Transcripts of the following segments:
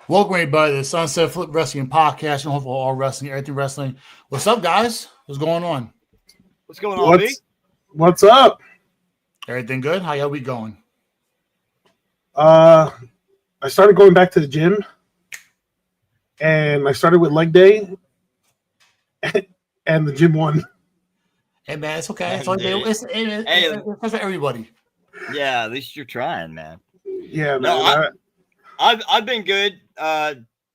Welcome everybody to the Sunset Flip Wrestling Podcast, and hopefully all wrestling, everything wrestling. What's up, guys? What's going on? What's going on, B? What's up? Everything good? How y'all week going? I started going back to the gym, and I started with leg day, and the gym won. Hey man, it's okay. It's for everybody. Yeah, at least you're trying, man. Yeah, No, man. I've been good.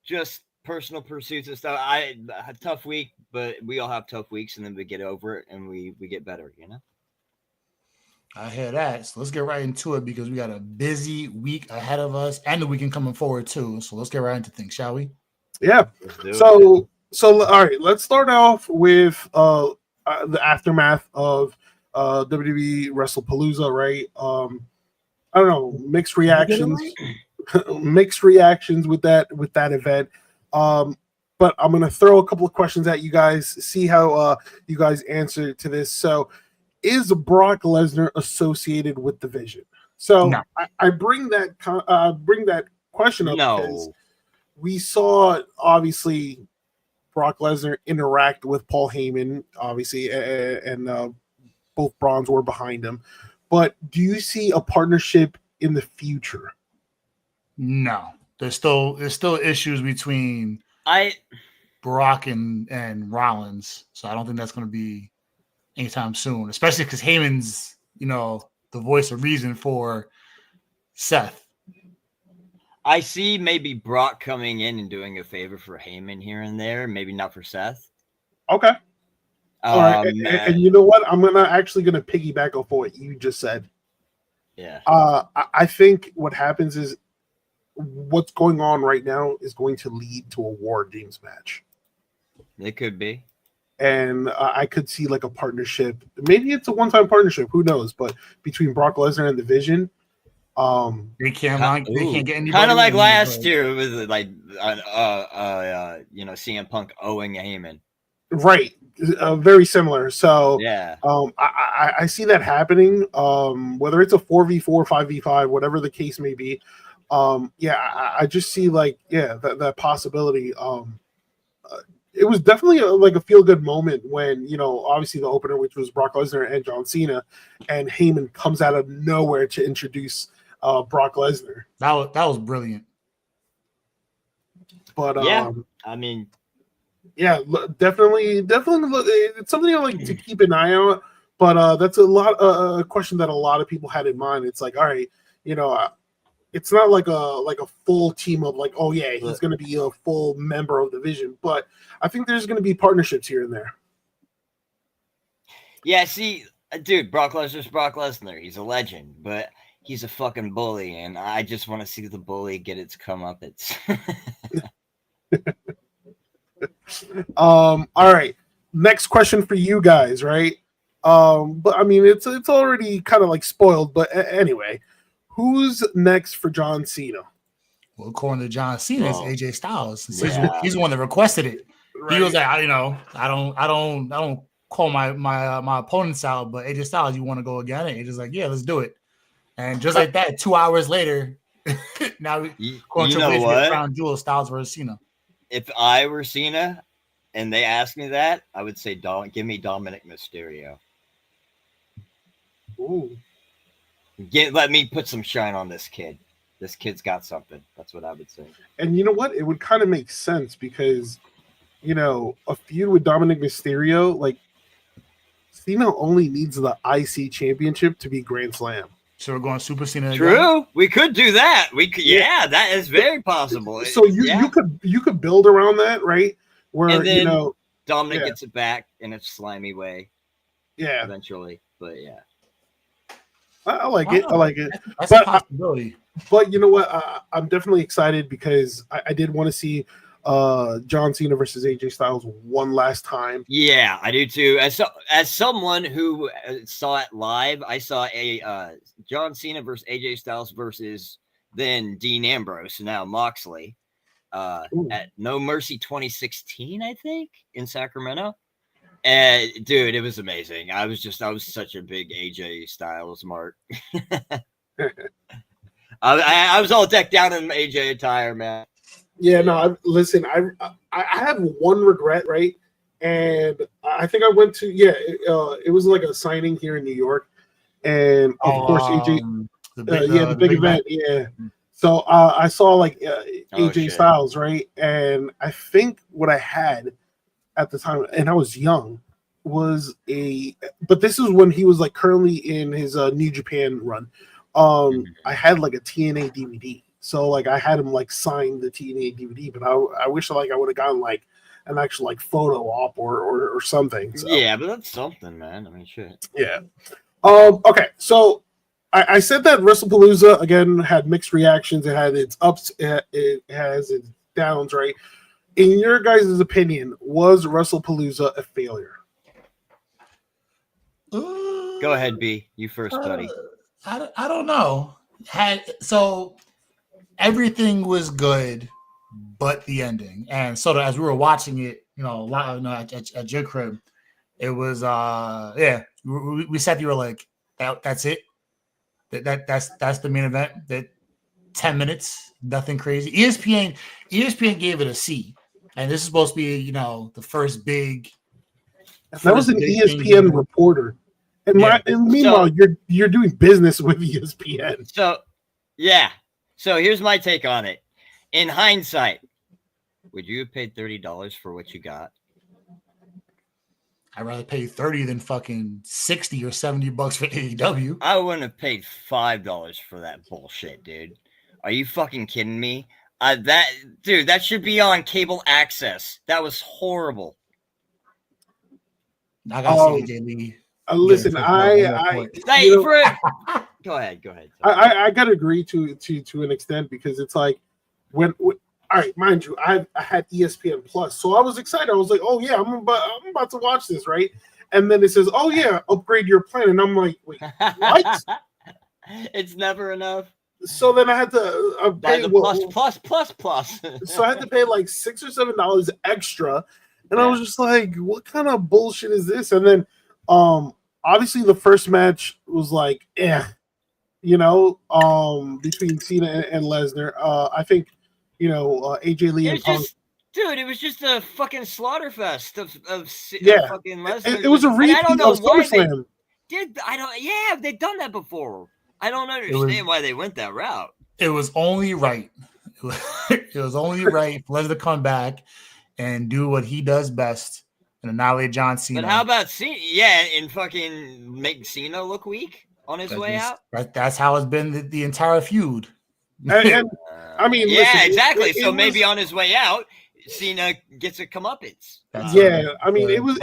Just personal pursuits and stuff. I had a tough week, but we all have tough weeks, and then we get over it, and we get better. You know. I hear that. So let's get right into it because we got a busy week ahead of us, and the weekend coming forward too. So let's get right into things, shall we? Yeah. So all right. Let's start off with the aftermath of WWE WrestlePalooza, right? I don't know, mixed reactions. Mixed reactions with that event. But I'm gonna throw a couple of questions at you guys, see how you guys answer to this. So, is Brock Lesnar associated with the Vision? So No. I bring that question up because No. we saw obviously Brock Lesnar interact with Paul Heyman, obviously, and both Brawns were behind him. But do you see a partnership in the future? No. There's still issues between Brock and Rollins, so I don't think that's going to be anytime soon. Especially because Heyman's, the voice of reason for Seth. I see maybe Brock coming in and doing a favor for Heyman here and there, maybe not for Seth. Okay. All right. And you know what? I'm actually gonna piggyback off what you just said. Yeah. I think what happens is what's going on right now is going to lead to a War Games match. It could be. And I could see like a partnership. Maybe it's a one-time partnership. Who knows? But between Brock Lesnar and the Vision, they can't get anybody. Kind of like last year with like CM Punk owing Heyman. Right. Very similar. So yeah, I see that happening. Whether it's a 4v4, 5v5, whatever the case may be. I just see that possibility. It was definitely a feel-good moment when, obviously the opener, which was Brock Lesnar and John Cena, and Heyman comes out of nowhere to introduce Brock Lesnar. That was brilliant. But definitely, it's something I like to keep an eye out. But that's a question that a lot of people had in mind. It's like, all right, it's not like a full team of like, oh yeah, he's going to be a full member of the Vision, but I think there's going to be partnerships here and there. Yeah, see, dude, Brock Lesnar's Brock Lesnar. He's a legend, but he's a fucking bully, and I just want to see the bully get its comeuppance. All right, next question for you guys, right? But I mean, it's already kind of like spoiled, but anyway. Who's next for John Cena? Well, according to John Cena, it's AJ Styles. He's the one that requested it. Right. He was like, I don't call my opponents out, but AJ Styles, you want to go again? And AJ's like, yeah, let's do it. And just like that, 2 hours later, now crown jewel Styles versus Cena. If I were Cena and they asked me that, I would say, give me Dominic Mysterio. Ooh. Let me put some shine on this kid. This kid's got something. That's what I would say. And you know what? It would kind of make sense because, a feud with Dominic Mysterio, like, Cena only needs the IC championship to be Grand Slam. So we're going Super Cena. True. Again? We could do that. We could. Yeah, that is very possible. So you could build around that, right? Where and then Dominic gets it back in a slimy way. Yeah. Eventually, but yeah. I like it. That's a possibility. But you know what? I'm definitely excited because I did want to see John Cena versus AJ Styles one last time. Yeah, I do too. As someone who saw it live, I saw a John Cena versus AJ Styles versus then Dean Ambrose, now Moxley, at No Mercy 2016, I think, in Sacramento. And dude, it was amazing. I was such a big AJ Styles mark. I was all decked out in AJ attire, man. Yeah, no. Listen, I have one regret, right? And I think I went to it was like a signing here in New York, and of course AJ, the big event, yeah. So I saw like AJ Styles, right? And I think what I had at the time, and I was young, was but this is when he was like currently in his New Japan run. I had like a TNA DVD, so like I had him like sign the TNA DVD, but I wish like I would have gotten like an actual like photo op or something. So. Yeah, but that's something, man. I mean, shit. Yeah. Okay, so I said that WrestlePalooza again had mixed reactions. It had its ups, it has its downs, right? In your guys' opinion, was WrestlePalooza a failure? Go ahead, B. You first, buddy. I don't know. So everything was good, but the ending. And so as we were watching it, at your crib, it was we sat there, we were like, that's it. That's the main event. That 10 minutes, nothing crazy. ESPN gave it a C, and this is supposed to be the first big. That was an ESPN reporter, and meanwhile you're doing business with ESPN. So here's my take on it. In hindsight, would you have paid $30 for what you got? I'd rather pay 30 than fucking 60 or 70 bucks for AEW. I wouldn't have paid $5 for that bullshit, dude. Are you fucking kidding me? That should be on cable access. That was horrible. I gotta see AJ Lee. Listen, Go ahead. I gotta agree to an extent, because it's like when all right, mind you, I had ESPN Plus, so I was excited. I was like, oh yeah, I'm about to watch this, right? And then it says, oh yeah, upgrade your plan, and I'm like, wait, what? It's never enough. So then I had to pay plus. So I had to pay like $6 or $7 extra, and I was just like, what kind of bullshit is this? And then obviously the first match was like, between Cena and Lesnar. I think AJ Lee and Punk. Dude, it was just a fucking slaughterfest of fucking Lesnar. It was a repeat of SummerSlam. They've done that before. I don't understand why they went that route. It was only right. It was only right for Lesnar to come back and do what he does best and annihilate John Cena. But how about Cena? Yeah, and fucking make Cena look weak on his way out? That's how it's been the entire feud. And I mean, listen, exactly. So maybe on his way out, Cena gets a comeuppance. I mean, it was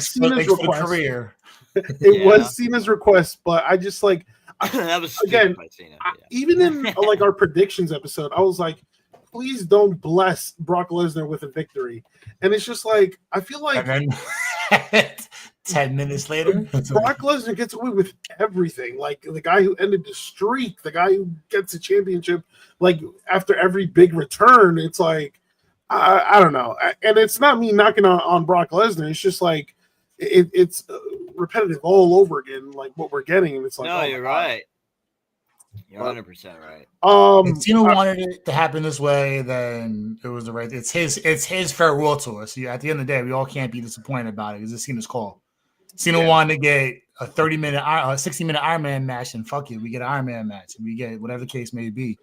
Cena's request. It was Cena's request, but I just like that was again. By Cena, even in like our predictions episode, I was like, please don't bless Brock Lesnar with a victory. And it's just like, I feel like and then 10 minutes later, Brock Lesnar gets away with everything. Like the guy who ended the streak, the guy who gets a championship, like after every big return. It's like, I don't know. And it's not me knocking on Brock Lesnar. It's just like, it's repetitive all over again, like what we're getting. And it's like, no, you're right. You're 100% right. If Cena wanted it to happen this way, then it was the right. It's his farewell tour. So at the end of the day, we all can't be disappointed about it because it's Cena's call. Cena wanted to get a 60-minute Iron Man match, and fuck it, we get an Iron Man match, and we get whatever the case may be.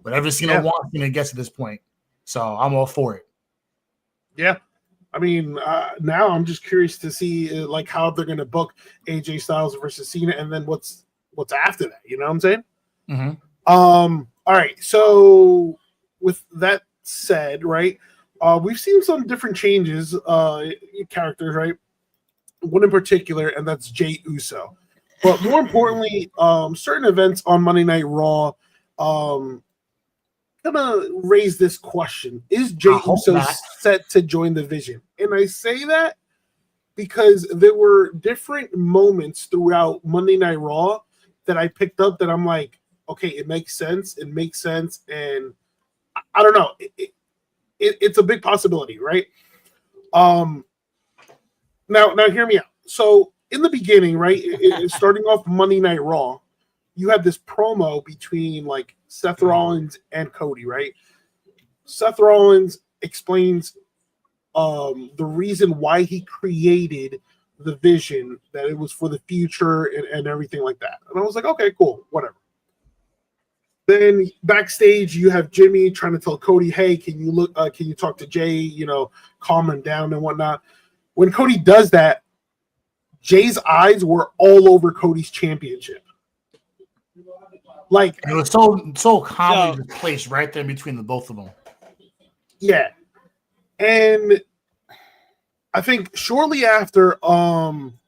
Whatever Cena wants, Cena gets to this point. So I'm all for it. Yeah. I mean, now I'm just curious to see like how they're going to book AJ Styles versus Cena, and then what's after that. You know what I'm saying? Mm-hmm. All right. So with that said, right, we've seen some different changes in characters, right? One in particular, and that's Jey Uso. But more importantly, certain events on Monday Night Raw gonna raise this question: is Jey Uso set to join the Vision? And I say that because there were different moments throughout Monday Night Raw that I picked up that I'm like, okay, it makes sense. It makes sense, and I don't know. It's a big possibility, right? Now hear me out. So in the beginning, right, starting off Monday Night Raw, you had this promo between like Seth Rollins and Cody, right? Seth Rollins explains the reason why he created the vision, that it was for the future and everything like that. And I was like, okay, cool, whatever. Then backstage, you have Jimmy trying to tell Cody, hey, can you talk to Jay, calm him down and whatnot. When Cody does that, Jay's eyes were all over Cody's championship. Like, it was so calmly placed right there between the both of them. Yeah. And I think shortly after, I'm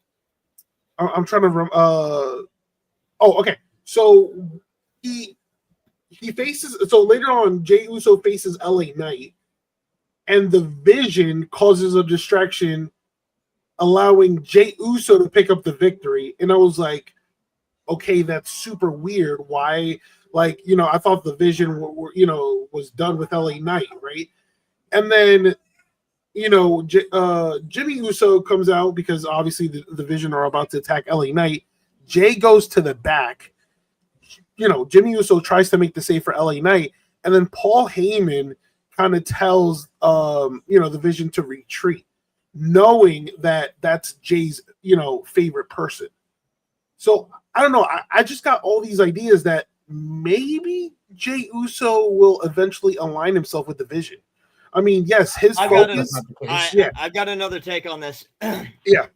trying to okay. So he faces, so later on, Jey Uso faces LA Knight, and the Vision causes a distraction, allowing Jey Uso to pick up the victory. And I was like, okay, that's super weird. Why? Like, I thought the Vision was done with LA Knight, right? And then, Jimmy Uso comes out because obviously the Vision are about to attack LA Knight. Jay goes to the back. Jimmy Uso tries to make the save for LA Knight, and then Paul Heyman kind of tells the Vision to retreat, knowing that that's Jay's favorite person. So I don't know. I just got all these ideas that maybe Jey Uso will eventually align himself with the Vision. I mean, yes, his focus. I've got another take on this. Yeah.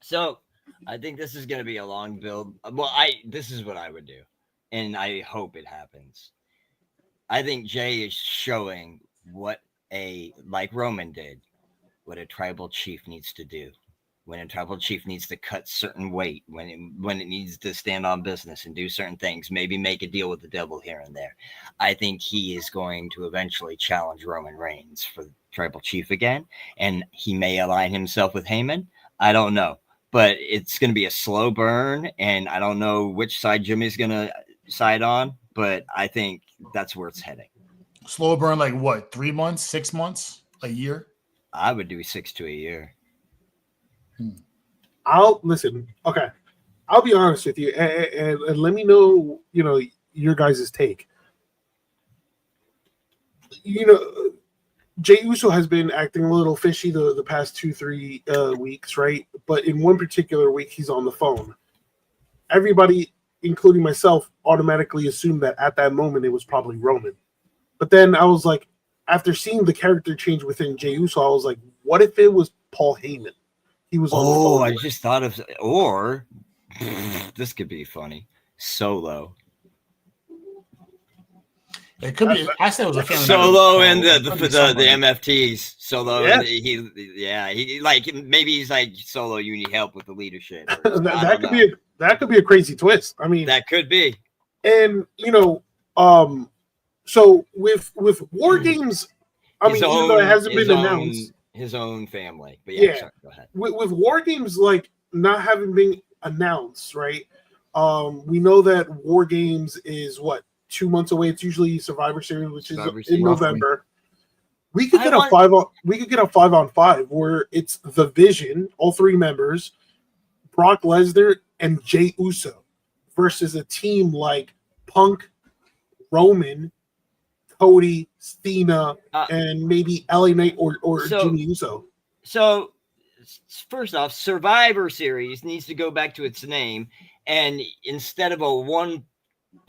So I think this is going to be a long build. Well, this is what I would do, and I hope it happens. I think Jay is showing like Roman did, what a tribal chief needs to do. When a tribal chief needs to cut certain weight, when it needs to stand on business and do certain things, maybe make a deal with the devil here and there. I think he is going to eventually challenge Roman Reigns for the tribal chief again, and he may align himself with Heyman. I don't know, but it's going to be a slow burn, and I don't know which side Jimmy's going to side on, but I think that's where it's heading. Slow burn, like what? 3 months, 6 months, a year? I would do 6 to a year. I'll listen. Okay, I'll be honest with you, and let me know, your guys' take. Jey Uso has been acting a little fishy the past 2-3 weeks, right? But in one particular week, he's on the phone. Everybody, including myself, automatically assumed that at that moment it was probably Roman. But then I was like, after seeing the character change within Jey Uso, I was like, what if it was Paul Heyman? He was on the phone. I just thought of, or this could be funny. Solo. It could be. I said it was a family. Solo and the MFTs. Solo. Yeah. And he like, maybe he's like, Solo, you need help with the leadership. that could be a crazy twist. I mean, that could be. And so with War Games, even though it hasn't been announced. His own family, but sorry, go ahead. With War Games like not having been announced, right? We know that War Games is 2 months away. It's usually Survivor Series, which is in November. We could get a 5-on-5 where it's the Vision, all 3 members, Brock Lesnar and Jey Uso versus a team like Punk, Roman, Cody, Cena, and maybe LA Knight or Jimmy Uso. So, first off, Survivor Series needs to go back to its name, and instead of a 1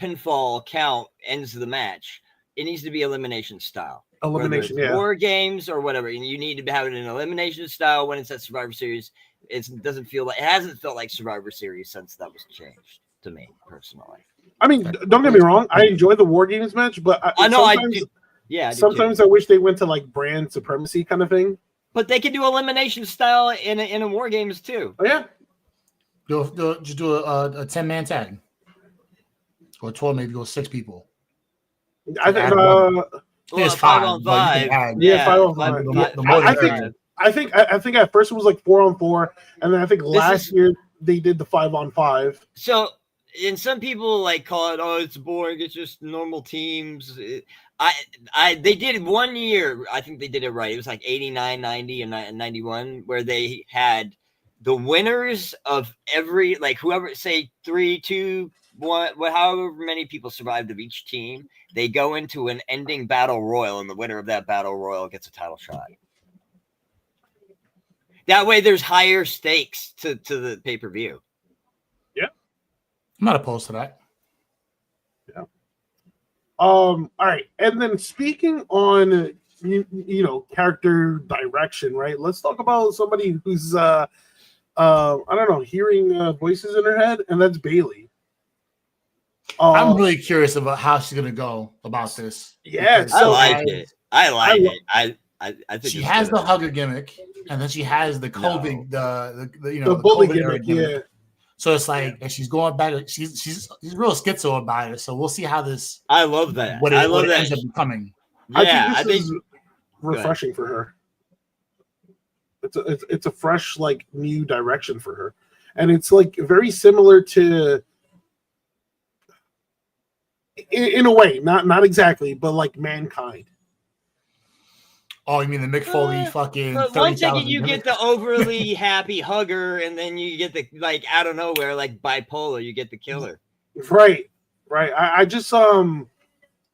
pinfall count ends the match, it needs to be elimination style. Elimination, War Games or whatever, and you need to have it in elimination style when it's at Survivor Series. It hasn't felt like Survivor Series since that was changed to me personally. I mean, don't get me wrong. I enjoy the War Games match, but sometimes I wish they went to like brand supremacy kind of thing. But they could do elimination style in a War Games too. Oh yeah, just do a 10-man tag or 12, maybe go 6 people. I think it's 5 on 5. 5 on 5. I think at first it was like 4-on-4, and then I think last year they did the 5-on-5. So. And some people like call it, it's boring. It's just normal teams. They did 1 year. I think they did it right. It was like 89, 90, and 91, where they had the winners of every, like whoever, say 3-2 however many people survived of each team, they go into an ending battle royal, and the winner of that battle royal gets a title shot. That way, there's higher stakes to the pay-per-view. Yeah, I'm not opposed to that. Yeah. All right, and then speaking on character direction, right? Let's talk about somebody who's I don't know, hearing voices in her head, and that's Bayley. I'm really curious about how she's gonna go about this. Yeah, I like it. I think she has the hugger gimmick, and then she has the COVID, the bully gimmick. Yeah. So it's like, and she's going back. She's real schizo about it. So we'll see how this. I love that. What it ends up becoming. Yeah, I think this is refreshing for her. It's a fresh, like, new direction for her, and it's like very similar to, in a way, not exactly, but like Mankind. Oh, you mean the Mick Foley fucking? One second you get the overly happy hugger, and then you get the, like, out of nowhere, like bipolar, you get the killer. Right. I just I'm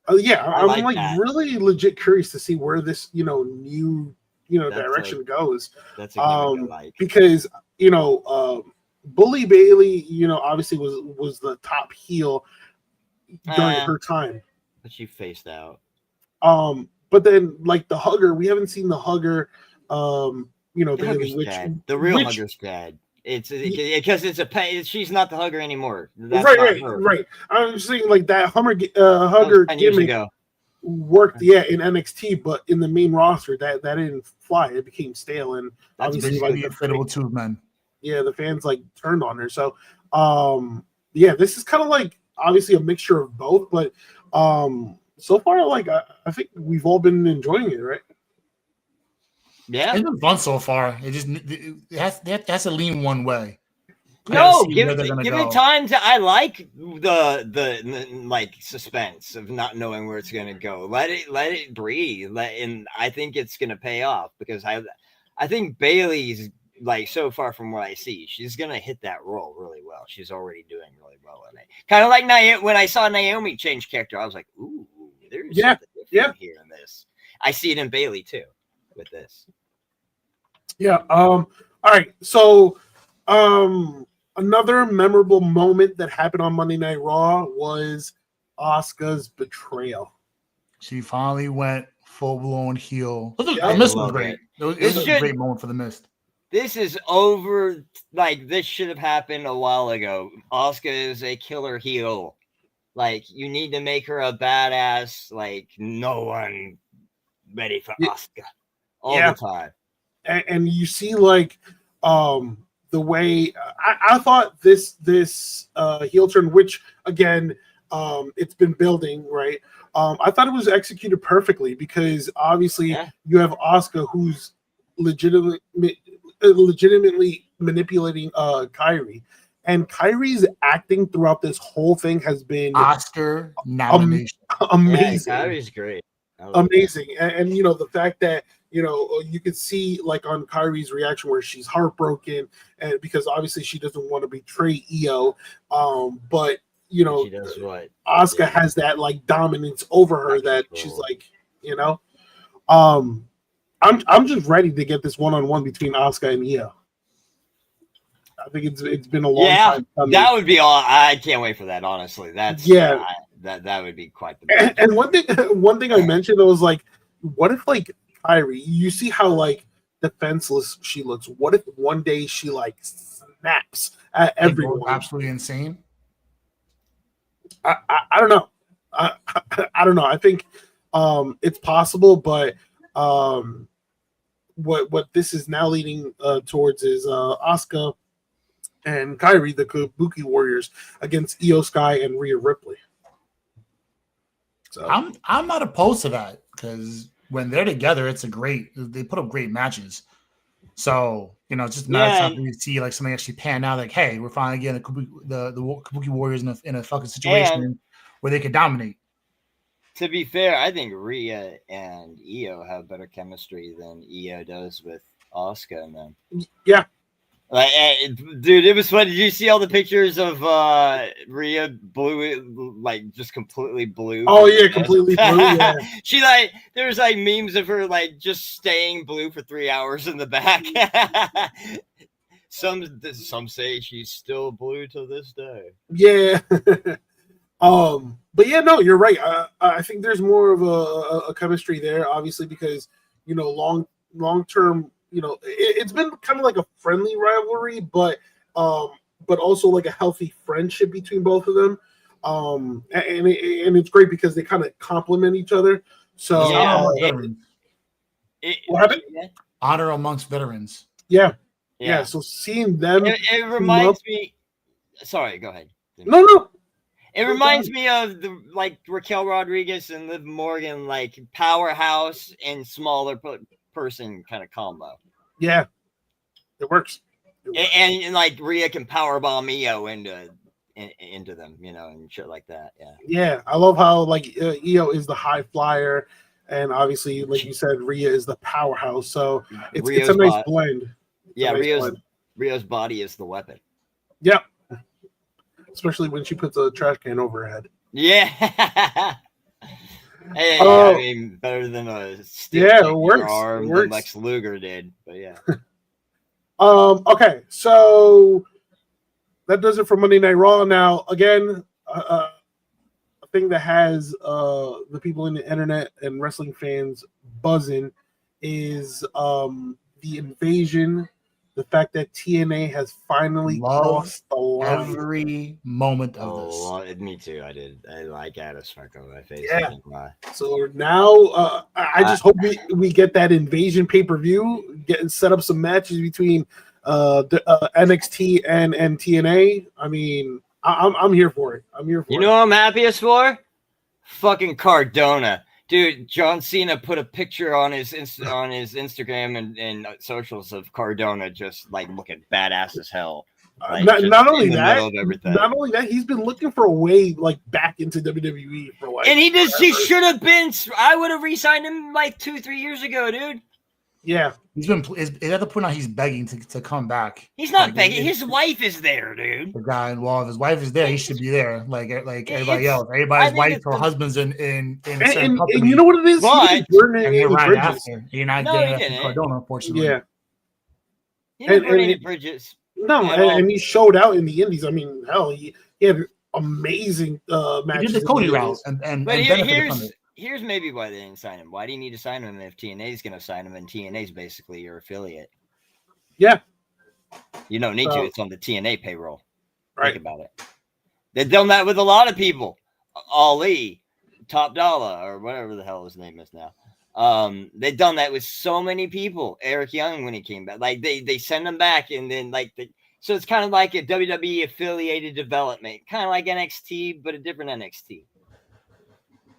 like really legit curious to see where this new direction goes. That's a I like. Because Bully Bayley obviously was the top heel during her time, but she faced out. But then, like, the hugger, we haven't seen the hugger. Bayley, the real hugger's dead. It's because she's not the hugger anymore. That's right. I'm just saying, like, that hugger gimmick worked, in NXT, but in the main roster, that didn't fly. It became stale, and that's obviously like the inflatable tube man. Yeah, the fans like turned on her. So, this is kind of like obviously a mixture of both, but so far, like, I think we've all been enjoying it, right? Yeah, it's been fun so far. It has to lean one way. No, give it time to. I like the like suspense of not knowing where it's gonna go. Let it breathe. And I think it's gonna pay off because I think Bayley's, like, so far from what I see, she's gonna hit that role really well. She's already doing really well in it. Kind of like when I saw Naomi change character, I was like, ooh, there's something different here in this. I see it in Bayley too with this. Yeah. All right. So, another memorable moment that happened on Monday Night Raw was Asuka's betrayal. She finally went full-blown heel. The Mist was great. It was a great moment for the Mist. This is over. Like, this should have happened a while ago. Asuka is a killer heel. Like, you need to make her a badass. Like, no one ready for Asuka all the time. And you see, like, the way I thought this heel turn, which again, it's been building, right? I thought it was executed perfectly because obviously you have Asuka, who's legitimately manipulating Kairi, and Kairi's acting throughout this whole thing has been Oscar nomination. Amazing. Yeah, Kairi's great. Amazing. And the fact that you could see, like, on Kairi's reaction where she's heartbroken, and because obviously she doesn't want to betray Io, but she does what Asuka has that, like, dominance over her that she's like, I'm just ready to get this one-on-one between Asuka and Io. I think it's been a long time coming. That would be all. I can't wait for that. Honestly, that would be quite the best. And one thing I mentioned, I was like, what if, like, Kairi, you see how, like, defenseless she looks. What if one day she, like, snaps at everyone? Absolutely insane. I don't know. I don't know. I think it's possible, but what this is now leading towards is Asuka and Kairi, the Kabuki Warriors, against Io Sky and Rhea Ripley. So I'm not opposed to that because when they're together, they put up great matches. So, it's just not something you see, like, something actually pan out, like, hey, we're finally getting the Kabuki Warriors in a fucking situation where they can dominate. To be fair, I think Rhea and Io have better chemistry than Io does with Asuka and them. Yeah. Like, dude, it was funny. Did you see all the pictures of Rhea blue, like just completely blue? Oh yeah, completely blue. Yeah. She there's like memes of her like just staying blue for 3 hours in the back. Some say she's still blue to this day. Yeah. But yeah, no, you're right. I think there's more of a chemistry there, obviously, because long term. It's been kind of like a friendly rivalry, but also like a healthy friendship between both of them. And it's great because they kind of complement each other. So what happened? Honor amongst veterans. Yeah. So seeing them, it reminds me. Sorry, go ahead. No. It reminds me of the Raquel Rodriguez and Liv Morgan, like powerhouse and smaller person kind of combo. Yeah, it works. And like Rhea can powerbomb Io into them, and shit like that. Yeah, I love how Io is the high flyer, and obviously, like you said, Rhea is the powerhouse. So it's a nice blend. Yeah, Rhea's body is the weapon. Yep. Especially when she puts a trash can over her head. Yeah. Hey, I mean, better than a it works. Arm than Lex Luger did, but yeah. Okay, so that does it for Monday Night Raw. Now, again, a thing that has the people in the internet and wrestling fans buzzing is the invasion. The fact that TNA has finally crossed the line. Every moment of this. Well, me too. I did. I got a smirk on my face. Yeah. So now I just hope we get that invasion pay-per-view, set up some matches between NXT and TNA. I mean, I'm here for it. I'm here for it. You know what I'm happiest for? Fucking Cardona. Dude, John Cena put a picture on his Instagram and socials of Cardona just like looking badass as hell. Not only that, he's been looking for a way back into WWE for and he should have been. I would have re-signed him 2-3 years ago, dude. Yeah, he's been. At the point now, he's begging to come back. He's not begging. His wife is there, dude. The guy, well, if his wife is there, he should be there, like everybody else. Everybody's wife or husband's in and you know what it is? But you're right after. You're not getting that Cardona, unfortunately. Yeah. He didn't burn any bridges. No, and he showed out in the Indies. I mean, hell, he had amazing matches. He did the Cody route, and here's maybe why they didn't sign him. Why do you need to sign him if TNA is going to sign him and TNA is basically your affiliate? Yeah. You don't need to. It's on the TNA payroll. Right. Think about it. They've done that with a lot of people. Ali, Top Dollar, or whatever the hell his name is now. They've done that with so many people. Eric Young, when he came back, they send him back, and then so it's kind of like a WWE affiliated development, kind of like NXT, but a different NXT.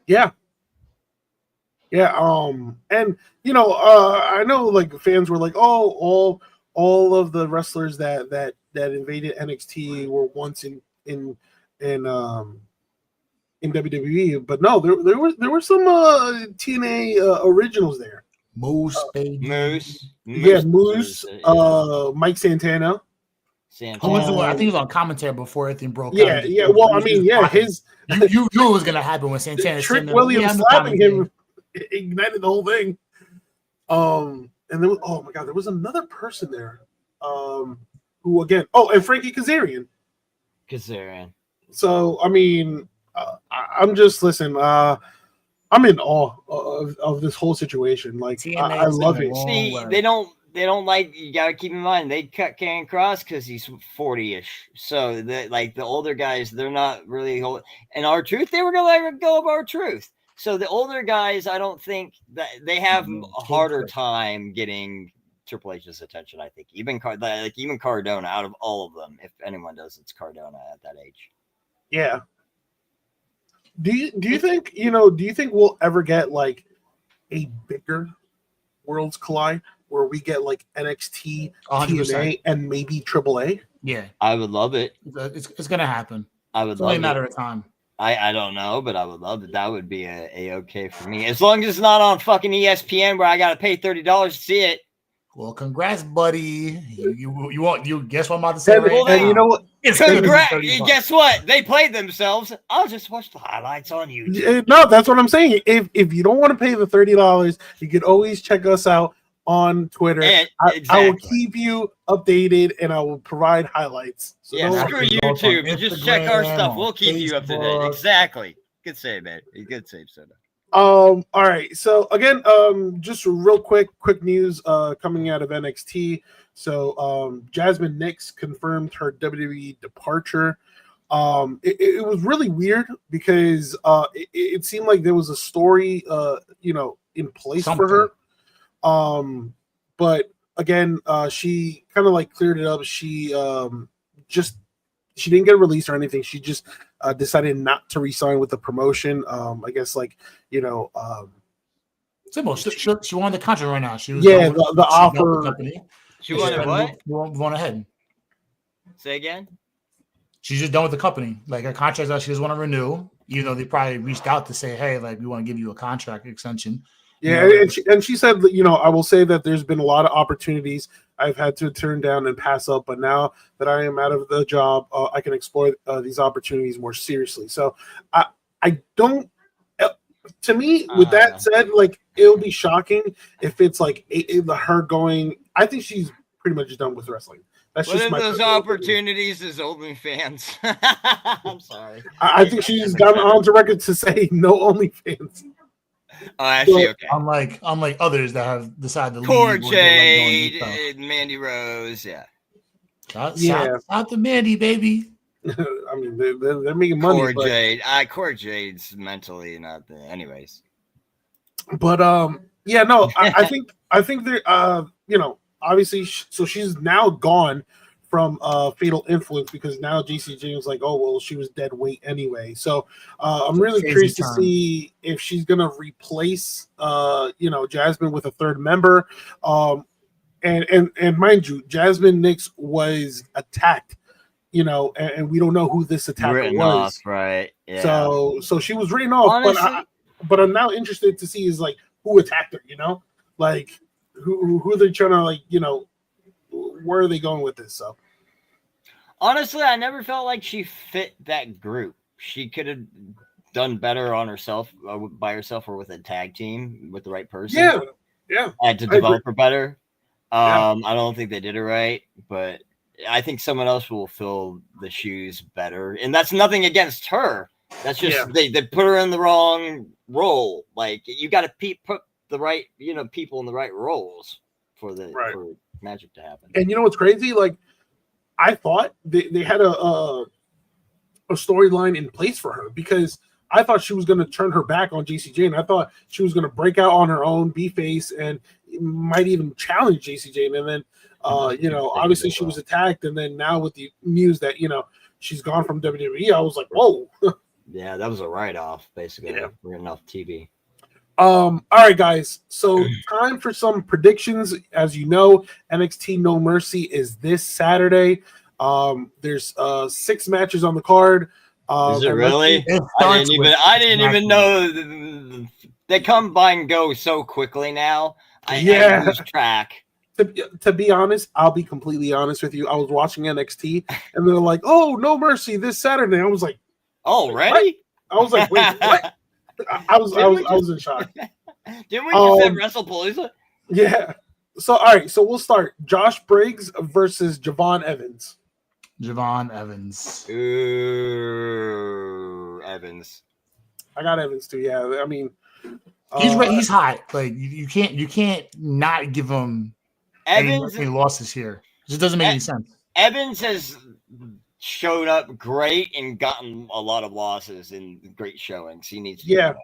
Yeah. Yeah, and I know fans were like, oh, all of the wrestlers that invaded NXT were once in WWE, but no, there were some TNA originals there. Moose. Mike Santana. Who was I think he was on commentary before everything broke out. Yeah. Well, I mean, his you knew it was gonna happen when Santana. Trick Williams slapping him ignited the whole thing. And there was another person there. Who again? Oh, and Frankie Kazarian. So I mean, I'm just I'm in awe of this whole situation. I love it. See, they don't you gotta keep in mind they cut Karrion Kross because he's 40-ish. So the older guys, they're not really old. And R-Truth, they were gonna let go of R-Truth. So the older guys, I don't think that they have a harder time getting Triple H's attention. I think even Cardona, out of all of them, if anyone does, it's Cardona at that age. Yeah. Do you think we'll ever get a bigger Worlds Collide where we get NXT, 100%. TNA, and maybe AAA? Yeah, I would love it. It's gonna happen. It's only a matter of time. I don't know, but I would love it. That would be a okay for me, as long as it's not on fucking ESPN where I gotta pay $30 to see it. Well, congrats, buddy. You guess what I'm about to say right now? And you know what? Congrats. Guess what? They played themselves. I'll just watch the highlights on YouTube. No, that's what I'm saying. If you don't want to pay the $30, you could always check us out on Twitter. Exactly. I will keep you updated and I will provide highlights. So screw YouTube. Just check our stuff. We'll keep you up to date. Exactly. Good save, man. Good save, Soda. All right. So again, just real quick news coming out of NXT. So Jasmine Nix confirmed her WWE departure. It was really weird because it seemed like there was a story in place for her. But again, she kind of like cleared it up. She didn't get released or anything. She just decided not to re-sign with the promotion. I guess Simple. She wanted the contract right now. She was the offer. She wanted what? Went ahead. Say again. She's just done with the company. Like her contract's out. She doesn't want to renew, even though they probably reached out to say, "Hey, like we want to give you a contract extension." Yeah, and she said, I will say that there's been a lot of opportunities I've had to turn down and pass up, but now that I am out of the job, I can explore these opportunities more seriously. So I don't. To me, with that said, like it'll be shocking if it's like her going. I think she's pretty much done with wrestling. That's just my those opportunities as OnlyFans. I'm sorry. I think she's gone on to record to say no OnlyFans. Oh, actually, okay. Unlike others that have decided to Core leave. Jade, and Mandy Rose, yeah. Shout to Mandy, baby. I mean, they're making money. Core Jade's mentally not there. Anyways. But I think they're obviously so she's now gone from Fatal Influence because now JCJ was like, oh well, she was dead weight anyway. So I'm really curious to see if she's gonna replace Jasmine with a third member. And mind you, Jasmine Nix was attacked, and we don't know who this attacker was. Off, right? Yeah. So she was written off. Honestly, but I'm now interested to see is like who attacked her. Like who they're trying to where are they going with this? So honestly, I never felt like she fit that group. She could have done better on herself, by herself, or with a tag team with the right person. Yeah. Had to develop her better. I don't think they did it right, but I think someone else will fill the shoes better. And that's nothing against her. That's just they put her in the wrong role. Like you got to put the right people in the right roles for magic to happen. And you know what's crazy? Like I thought they had a storyline in place for her because I thought she was going to turn her back on JCJ, and I thought she was going to break out on her own, be face, and might even challenge JCJ. And then, obviously she was attacked, and then now with the news that she's gone from WWE, I was like, whoa. Yeah, that was a write-off, basically. Yeah. Written off TV. All right, guys. So time for some predictions. As you know, NXT No Mercy is this Saturday. There's 6 matches on the card. Is it really? I didn't even know they come by and go so quickly now. I lose track. To be honest, I'll be completely honest with you. I was watching NXT and they're like, "Oh, No Mercy this Saturday." I was like, "Already?" I was like, "Wait, what?" I was in shock. Didn't we just have WrestlePalooza? Yeah. So all right, so we'll start. Josh Briggs versus Javon Evans. Javon Evans. Ooh, Evans. I got Evans too. Yeah, I mean, he's hot. Like you can't not give him any losses here. It just doesn't make any sense. Evans has showed up great and gotten a lot of losses in great showings. He needs to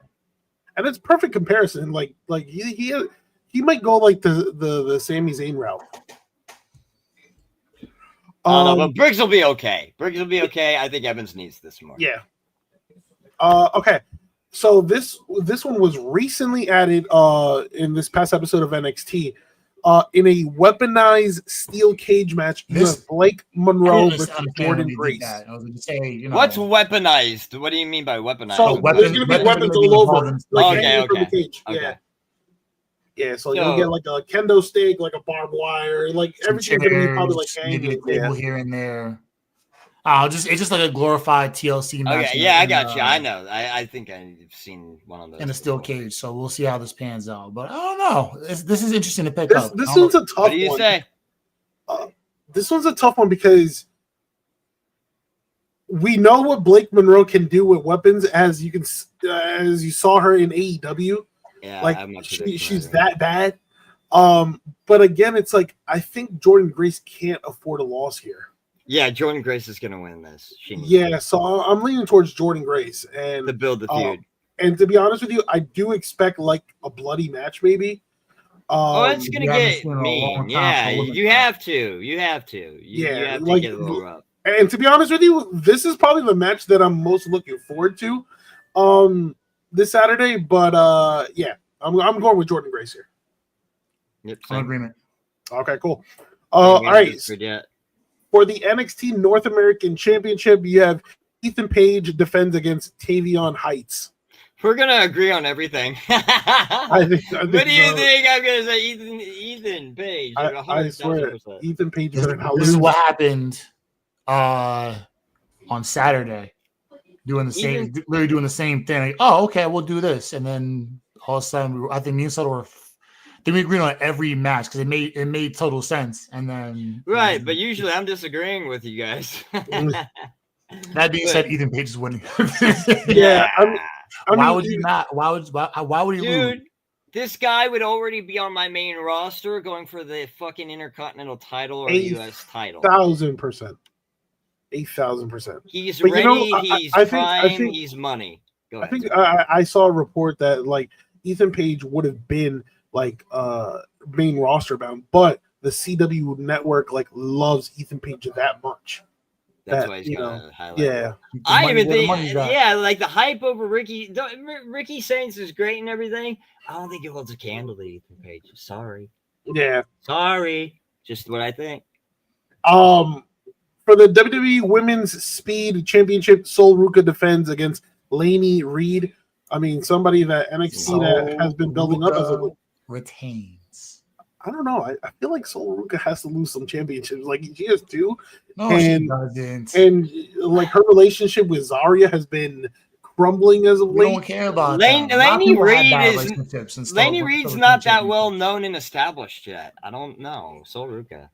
and it's perfect comparison. Like he might go like the Sami Zayn route. But Briggs will be okay. I think Evans needs this more. Yeah. Okay. So this one was recently added in this past episode of NXT. In a weaponized steel cage match, you have Blake Monroe versus Jordan Grace. I was going to say, what's weaponized? What do you mean by weaponized? So there's going to be weapons all over. Okay. From the cage. Okay. Yeah, so you'll get like a kendo stick, like a barbed wire, like everything's gonna be probably like maybe a hanging. table here and there. It's just like a glorified TLC match. Okay, yeah, I got you. I know. I think I've seen one of those in a steel cage. So we'll see how this pans out. But I don't know. This is interesting to pick up. This one's a tough one. What do you say? This one's a tough one because we know what Blake Monroe can do with weapons, as you saw her in AEW. Yeah, like she's that bad. But again, it's like I think Jordynne Grace can't afford a loss here. Yeah, Jordynne Grace is gonna win this. So I'm leaning towards Jordynne Grace and to build the feud. And to be honest with you, I do expect like a bloody match, maybe. It's gonna get mean. Yeah, you have to. You have to get a little rough. And to be honest with you, this is probably the match that I'm most looking forward to this Saturday. But yeah, I'm going with Jordynne Grace here. Yep, in agreement. Okay, cool. All right. For the NXT North American Championship, you have Ethan Page defends against Tavion Heights. We're gonna agree on everything. I think what do you think? I'm gonna say Ethan Page. I swear, Ethan Page. This is what happened on Saturday, doing the same thing. Like, oh, okay, we'll do this, and then all of a sudden, I think me and Soto we agreed on every match because it made total sense. And then but usually I'm disagreeing with you guys. That being said, Ethan Page is winning. Yeah, why would you not? Why would he lose? This guy would already be on my main roster going for the fucking Intercontinental title or US title. 1,000%. 8,000%. He's ready. He's prime. He's money. Go ahead. I think I saw a report that like Ethan Page would have been like main roster bound, but the CW network like loves Ethan Page that much. That's why he's gonna highlight. Yeah, I even think, like the hype over Ricky Saints is great and everything. I don't think it holds a candle to Ethan Page. Sorry. Yeah. Sorry. Just what I think. For the WWE Women's Speed Championship, Sol Ruka defends against Lainey Reed. I mean, somebody that NXT that has been building up as a retains. I don't know. I feel like Sol Ruka has to lose some championships. Like she has to. No, she doesn't. And like her relationship with Zarya has been crumbling as of late. We don't care about Lainey Reed's not that well known and established yet. I don't know. Sol Ruka.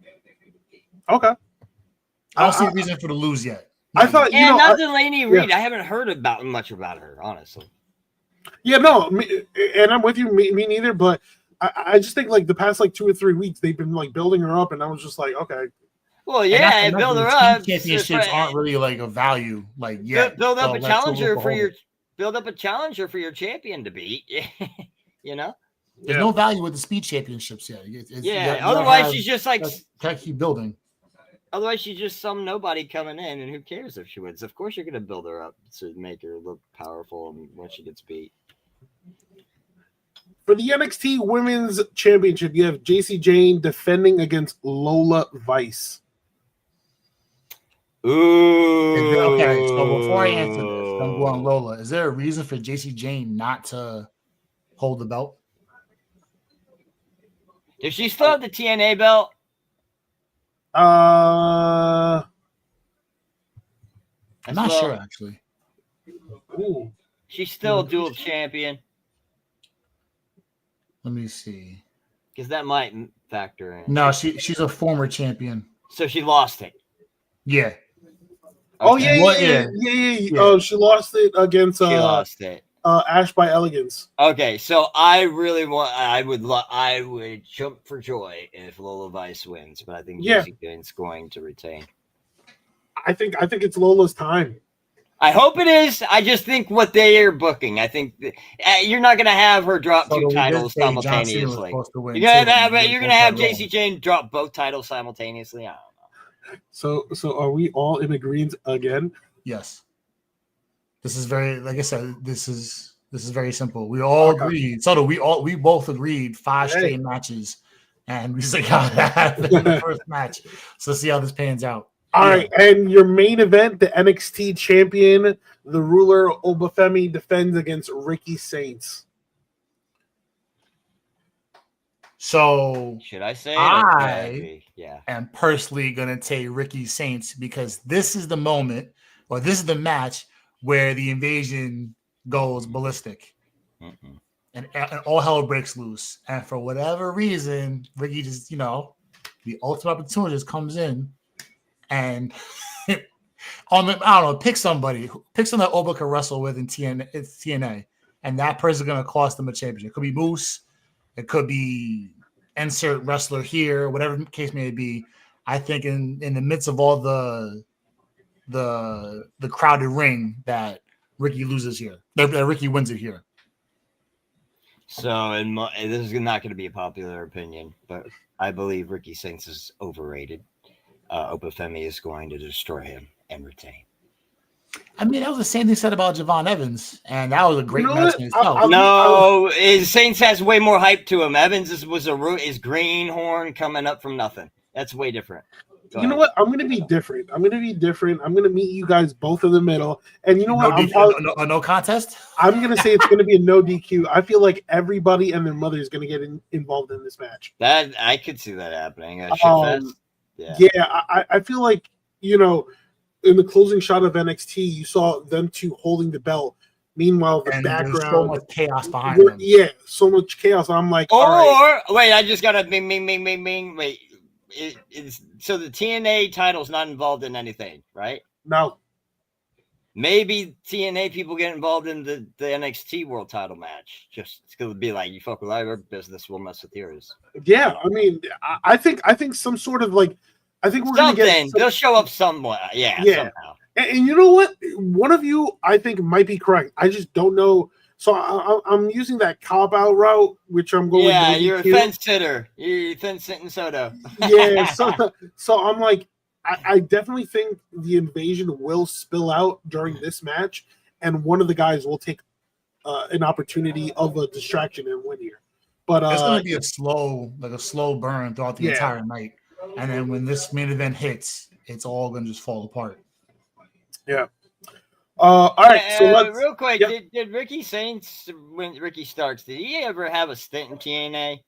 Okay. I don't see a reason for the lose yet. I thought, Lainey Reed. Yeah. I haven't heard much about her, honestly. Yeah, no, and I'm with you. Me neither. But I just think like the past like 2 or 3 weeks they've been like building her up, and I was just like, okay. Well, yeah, build her up. Championships aren't really like a value like yet. Build up a challenger for your champion to beat. You know. There's no value with the speed championships yet. Otherwise she's just like keep building. Otherwise, she's just some nobody coming in, and who cares if she wins? Of course, you're going to build her up to make her look powerful when she gets beat. For the NXT Women's Championship, you have JC Jane defending against Lola Vice. Ooh. Okay, so before I answer this, I'm going Lola. Is there a reason for JC Jane not to hold the belt? Does she still have the TNA belt? I'm not sure actually. Ooh. She's still a dual champion. Let me see. Because that might factor in. No, she's a former champion. So she lost it. Yeah. Okay. Oh yeah. Oh, she lost it against. She lost it. Ash by Elegance. Okay, so I would jump for joy if Lola Vice wins, but I think JC Jane's going to retain. I think it's Lola's time. I hope it is. I just think what they are booking. I think you're not going to have her drop two titles simultaneously. You're going to have JC Jane drop both titles simultaneously. I don't know. So are we all in agreement again? Yes. This is very, like I said, this is very simple. We all agreed. So we both agreed 5 straight matches, and we just got that in the first match. So let's see how this pans out. All right, and your main event, the NXT champion, the ruler Obafemi defends against Ricky Saints. So should I say I yeah. am personally gonna take Ricky Saints because this is the moment, or this is the match where the invasion goes ballistic. And all hell breaks loose. And for whatever reason, Ricky just, the ultimate opportunity just comes in and I don't know, pick somebody that Oba can wrestle with in TNA. And that person's going to cost them a championship. It could be Moose. It could be insert wrestler here, whatever the case may be. I think in the midst of all the crowded ring that Ricky loses here. That Ricky wins it here. So, this is not going to be a popular opinion, but I believe Ricky Saints is overrated. Obafemi is going to destroy him and retain. I mean, that was the same thing said about Javon Evans, and that was a great match in itself. Saints has way more hype to him. Evans is greenhorn coming up from nothing. That's way different. You know what? I'm going to be different. I'm going to meet you guys both in the middle. And you know what? No contest? I'm going to say it's going to be a no DQ. I feel like everybody and their mother is going to get involved in this match. That I could see that happening. I feel like, in the closing shot of NXT, you saw them two holding the belt. Meanwhile, the background, so much chaos behind them. Yeah, so much chaos. I'm like, wait, I just got to bing. Wait. So the TNA title's not involved in anything, right? No. Maybe TNA people get involved in the NXT world title match. Just it's gonna be like, you fuck with our business, we'll mess with yours. Yeah, I mean, I think some sort of like, I think we're gonna get they'll show up somewhat. Yeah. Somehow. And you know what? One of you, I think, might be correct. I just don't know. So I'm using that cop-out route, which I'm going. Yeah, you're a fence sitter. You're fence sitting soda. Yeah, so I'm like, I definitely think the invasion will spill out during this match, and one of the guys will take an opportunity of a distraction and win here. But it's going to be a slow burn throughout the entire night, and then when this main event hits, it's all going to just fall apart. Yeah. All right. So real quick, did Ricky Saints, when Ricky Starks, did he ever have a stint in TNA?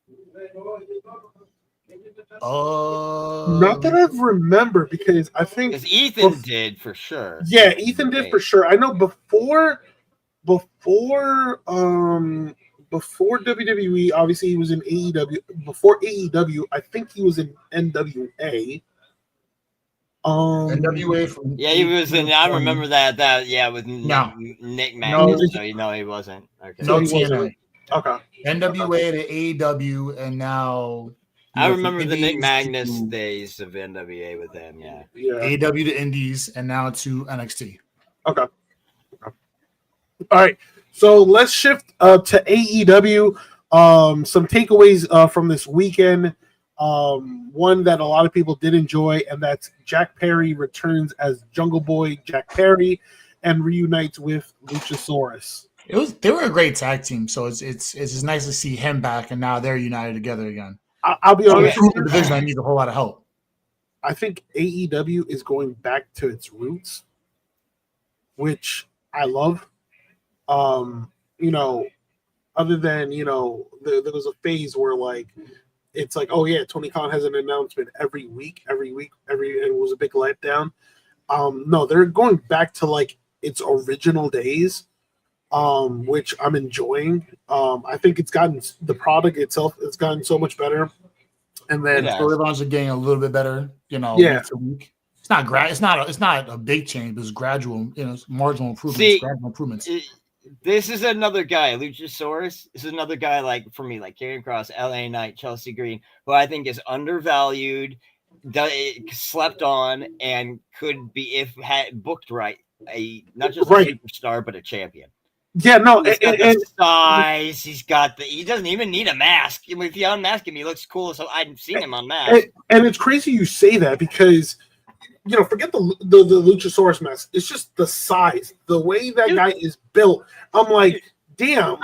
Not that I remember, because I think Ethan did for sure. Yeah, Ethan did for sure. I know before WWE, obviously he was in AEW. Before AEW, I think he was in NWA. NWA from he was in. I remember that with Nick Magnus. So he wasn't. Okay. No TNA. Okay. NWA to AEW, and now I remember the Nick Magnus days of NWA with them. Yeah. AEW to Indies, and now to NXT. Okay. All right. So let's shift to AEW. Some takeaways from this weekend. One that a lot of people did enjoy, and that's Jack Perry returns as Jungle Boy Jack Perry and reunites with Luchasaurus. They were a great tag team, so it's just nice to see him back, and now they're united together again. I'll be honest. The division that needs a whole lot of help. I think AEW is going back to its roots, which I love. Other than there was a phase where like. It's like, oh yeah, Tony Khan has an announcement every week, and it was a big letdown. No, they're going back to like its original days, which I'm enjoying. I think the product itself has gotten so much better, and then storylines are getting a little bit better. Week to week. It's not It's not a big change, but it's gradual. It's marginal improvements. Gradual improvements. This is another guy, Luchasaurus. This is another guy, like, for me, like Karrion Kross, LA Knight, Chelsea Green, who I think is undervalued, slept on, and could be, if booked right, not just a superstar, but a champion. Yeah, no, he's got the size. He doesn't even need a mask. If you unmask him, he looks cool. So I've seen him unmasked. And it's crazy you say that, because forget the Luchasaurus mask. It's just the size, the way that guy is built. I'm like, damn,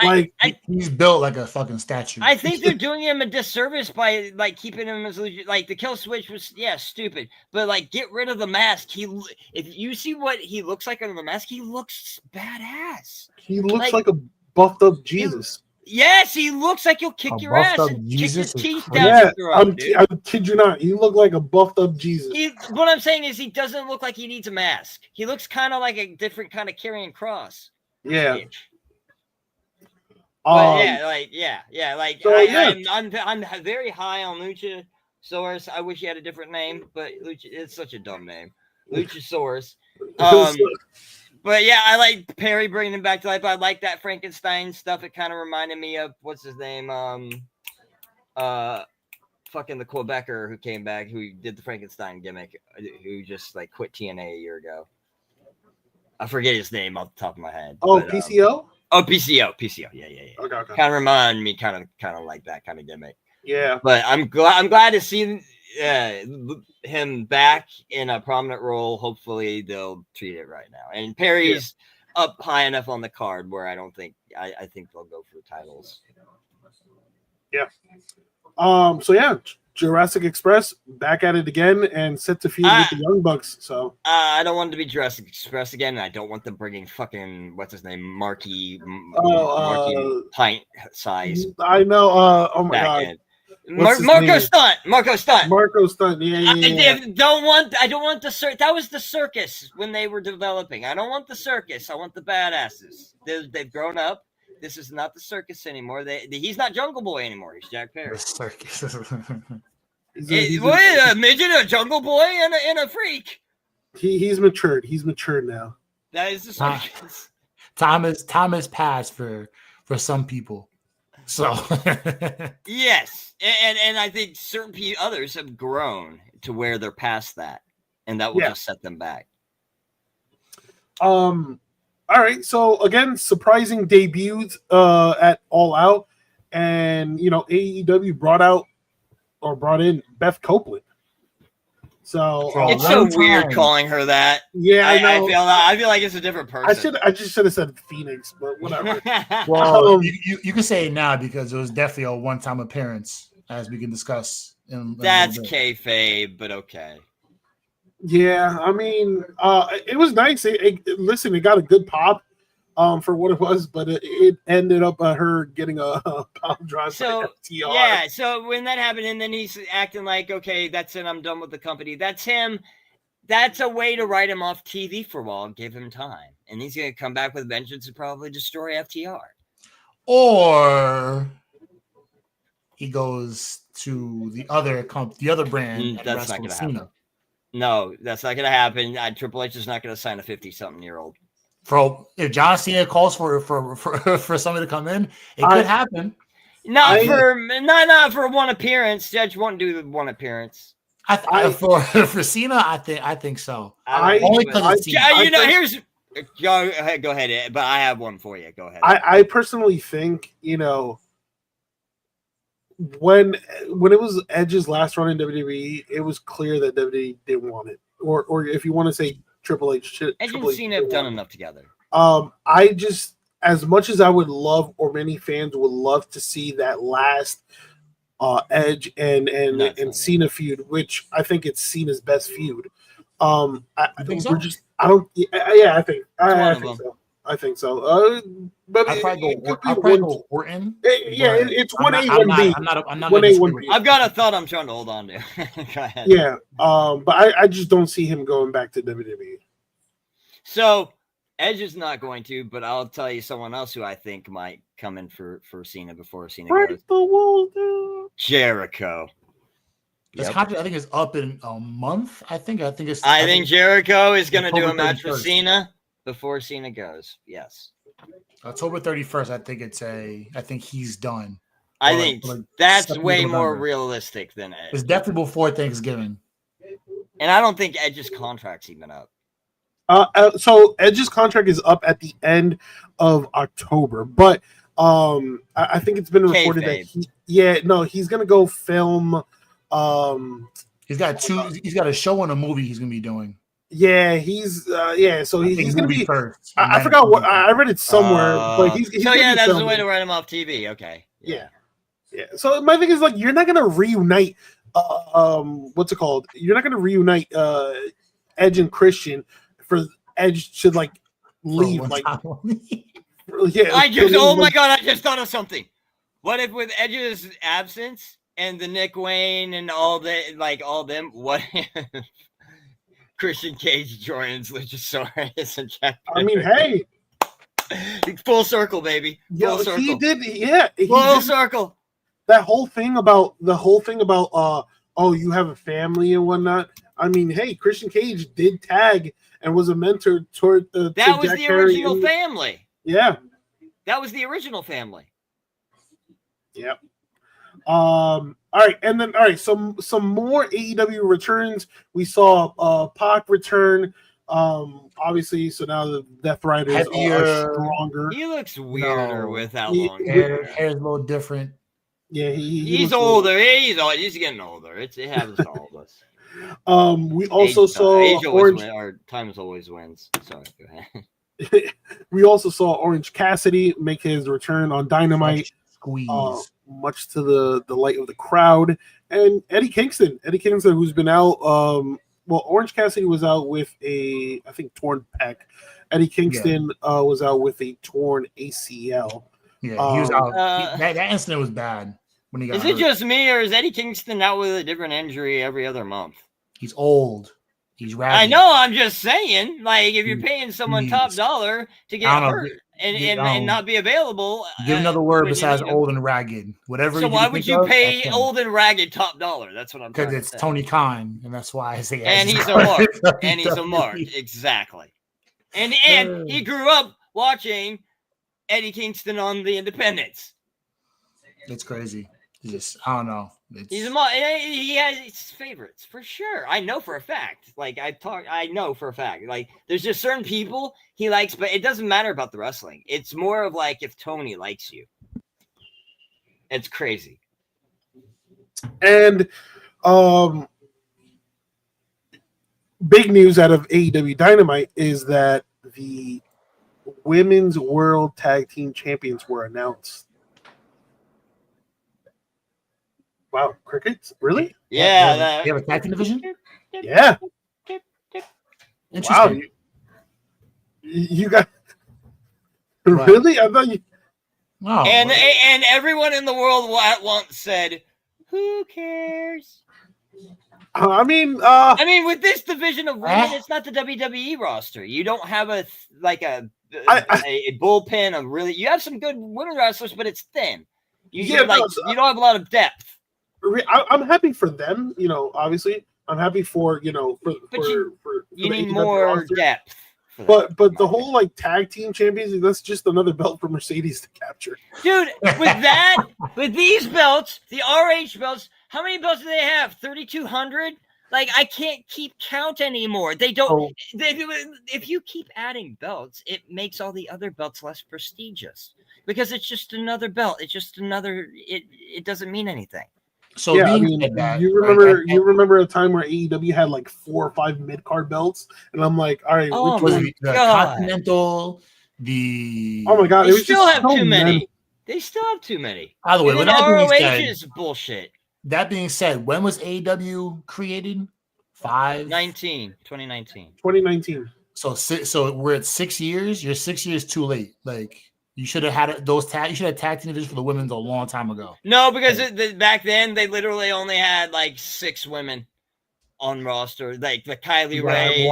he's built like a fucking statue. I think they're doing him a disservice by like keeping him as like the kill switch was stupid, but like get rid of the mask. If you see what he looks like under the mask, he looks badass. He looks like a buffed up Jesus. Yes, he looks like he'll kick your ass and kick your teeth down your throat. I kid you not. You look like a buffed up Jesus. What I'm saying is, he doesn't look like he needs a mask. He looks kind of like a different kind of carrying cross. Yeah. But I'm very high on Luchasaurus. I wish he had a different name, but it's such a dumb name, Luchasaurus. But yeah, I like Perry bringing him back to life. I like that Frankenstein stuff. It kind of reminded me of what's his name, fucking the Quebecer who came back, who did the Frankenstein gimmick, who just like quit TNA a year ago. I forget his name off the top of my head. Oh, but, PCO. PCO. Yeah. Okay. Kind of remind me, kind of like that kind of gimmick. Yeah. But I'm glad to see him back in a prominent role. Hopefully they'll treat it right now. And Perry's up high enough on the card where I think they'll go for titles. Yeah. So yeah, Jurassic Express back at it again and set to feud with the Young Bucks. So I don't want it to be Jurassic Express again. And I don't want them bringing fucking what's his name, Marky pint size. I know. Oh my god. Marco Stunt. Yeah. I don't want the circus. That was the circus when they were developing. I don't want the circus. I want the badasses. They've grown up. This is not the circus anymore. He's not Jungle Boy anymore. He's Jack Perry. The circus. Wait, a midget, a Jungle Boy, and a freak. He's matured. He's matured now. That is the circus. Time has passed for some people. So yes, and I think certain others have grown to where they're past that, and that will just set them back. All right, so again, surprising debuts at All Out, and AEW brought in Beth Copeland. So it's so weird calling her that. Yeah, I know. I feel like it's a different person. I just should have said Phoenix, but whatever. Well, you can say it now because it was definitely a one-time appearance, as we can discuss. That's kayfabe, but okay. Yeah, I mean, it was nice. Listen, it got a good pop for what it was, but it ended up her getting a pound drive. So FTR. Yeah, so when that happened, and then he's acting like, okay, that's it, I'm done with the company. That's him. That's a way to write him off TV for a while and give him time, and he's going to come back with vengeance and probably destroy FTR. Or he goes to the other brand. That's not going to happen. No, that's not going to happen. Triple H is not going to sign a 50-something-year-old. If John Cena calls for somebody to come in, it could happen. Not for one appearance. Judge won't do the one appearance. For Cena, I think so. Only because here's go ahead. But I have one for you. Go ahead. I personally think when it was Edge's last run in WWE, it was clear that WWE didn't want it, or if you want to say Triple H, Edge and Cena have done enough together. I just, as much as I would love, or many fans would love to see that last Edge and Cena feud, which I think it's Cena's best feud. I think so. I think so. But I'd probably go Orton. It's 1A, 1B. I'm not 1A, 1B. I've got a thought I'm trying to hold on to. Go ahead. Yeah. But I just don't see him going back to WWE. So Edge is not going to, but I'll tell you someone else who I think might come in for Cena before Cena goes. Jericho. His contract, I think, is up in a month. I think Jericho is going to do a match for Cena before Cena goes. Yes. October 31st. I think he's done. I think that's way more realistic than Edge. It's definitely before Thanksgiving. And I don't think Edge's contract's even up. So Edge's contract is up at the end of October, but I think it's been reported that he's going to go film. He's got a show and a movie he's going to be doing. Yeah, so he's going to be first. I forgot what I read it somewhere, but he's that's the way to write him off TV. Okay. Yeah. So my thing is, like, you're not going to reunite. What's it called? You're not going to reunite Edge and Christian for Edge to like leave. Like, oh my god! I just thought of something. What if with Edge's absence and the Nick Wayne and all them, what if Christian Cage joins Luchasaurus and Jack Perry? I mean, hey, full circle, baby. Full circle. He did. Yeah, full circle. That whole thing about oh, you have a family and whatnot. I mean, hey, Christian Cage did tag and was a mentor toward that was the original family. Yeah, that was the original family. Yeah. All right, and then some more AEW returns. We saw Pac return. Obviously, so now the Death Riders are stronger. He looks weirder without long hair. Hair's a little different. Yeah, he's older. He's getting older. It happens to all of us. We also saw Orange. Our times always wins. Sorry, go ahead. We also saw Orange Cassidy make his return on Dynamite. Squeeze. Much to the delight of the crowd. And Eddie Kingston, who's been out. Orange Cassidy was out with I think torn pec. Eddie Kingston was out with a torn ACL. Yeah, he was out. That incident was bad when he got. Is it just me, or is Eddie Kingston out with a different injury every other month? He's old. He's ragged. I know. I'm just saying. Like, if you're paying someone top dollar to get hurt and not be available, give another word besides old and ragged. Whatever. So why would you pay old and ragged top dollar? That's what I'm. Because it's Tony Khan, and that's why I say. And he's a mark. And he's a mark. Exactly. And he grew up watching Eddie Kingston on the Independents. It's crazy. I don't know. He has his favorites for sure. I know for a fact. I know for a fact. Like, there's just certain people he likes, but it doesn't matter about the wrestling. It's more of like if Tony likes you. It's crazy. And big news out of AEW Dynamite is that the Women's World Tag Team Champions were announced. Wow, crickets? Really? Yeah. You have a tag team division? Yeah. Interesting. Wow. You got really? I thought you. Wow. And everyone in the world at once said, "Who cares?" I mean, with this division of women, it's not the WWE roster. You don't have a bullpen of really. You have some good women wrestlers, but it's thin. You don't have a lot of depth. I'm happy for them, obviously. I'm happy for, for you need more depth. But the whole tag team champions, that's just another belt for Mercedes to capture. Dude, with these belts, the RH belts, how many belts do they have? 3,200? I can't keep count anymore. They don't. If you keep adding belts, it makes all the other belts less prestigious because it's just another belt. It's just another. It doesn't mean anything. So yeah, you remember a time where AEW had 4 or 5 mid-card belts, and I'm like, all right, which was the Continental, oh my god, they still have too many. They still have too many. By the way, when ROH is bullshit. That being said, when was AEW created? 2019. 2019. So we're at 6 years. You're 6 years too late. You should have had those tag. You should have tag team division for the women's a long time ago. No, because back then they literally only had 6 women on roster, the Kylie Ray.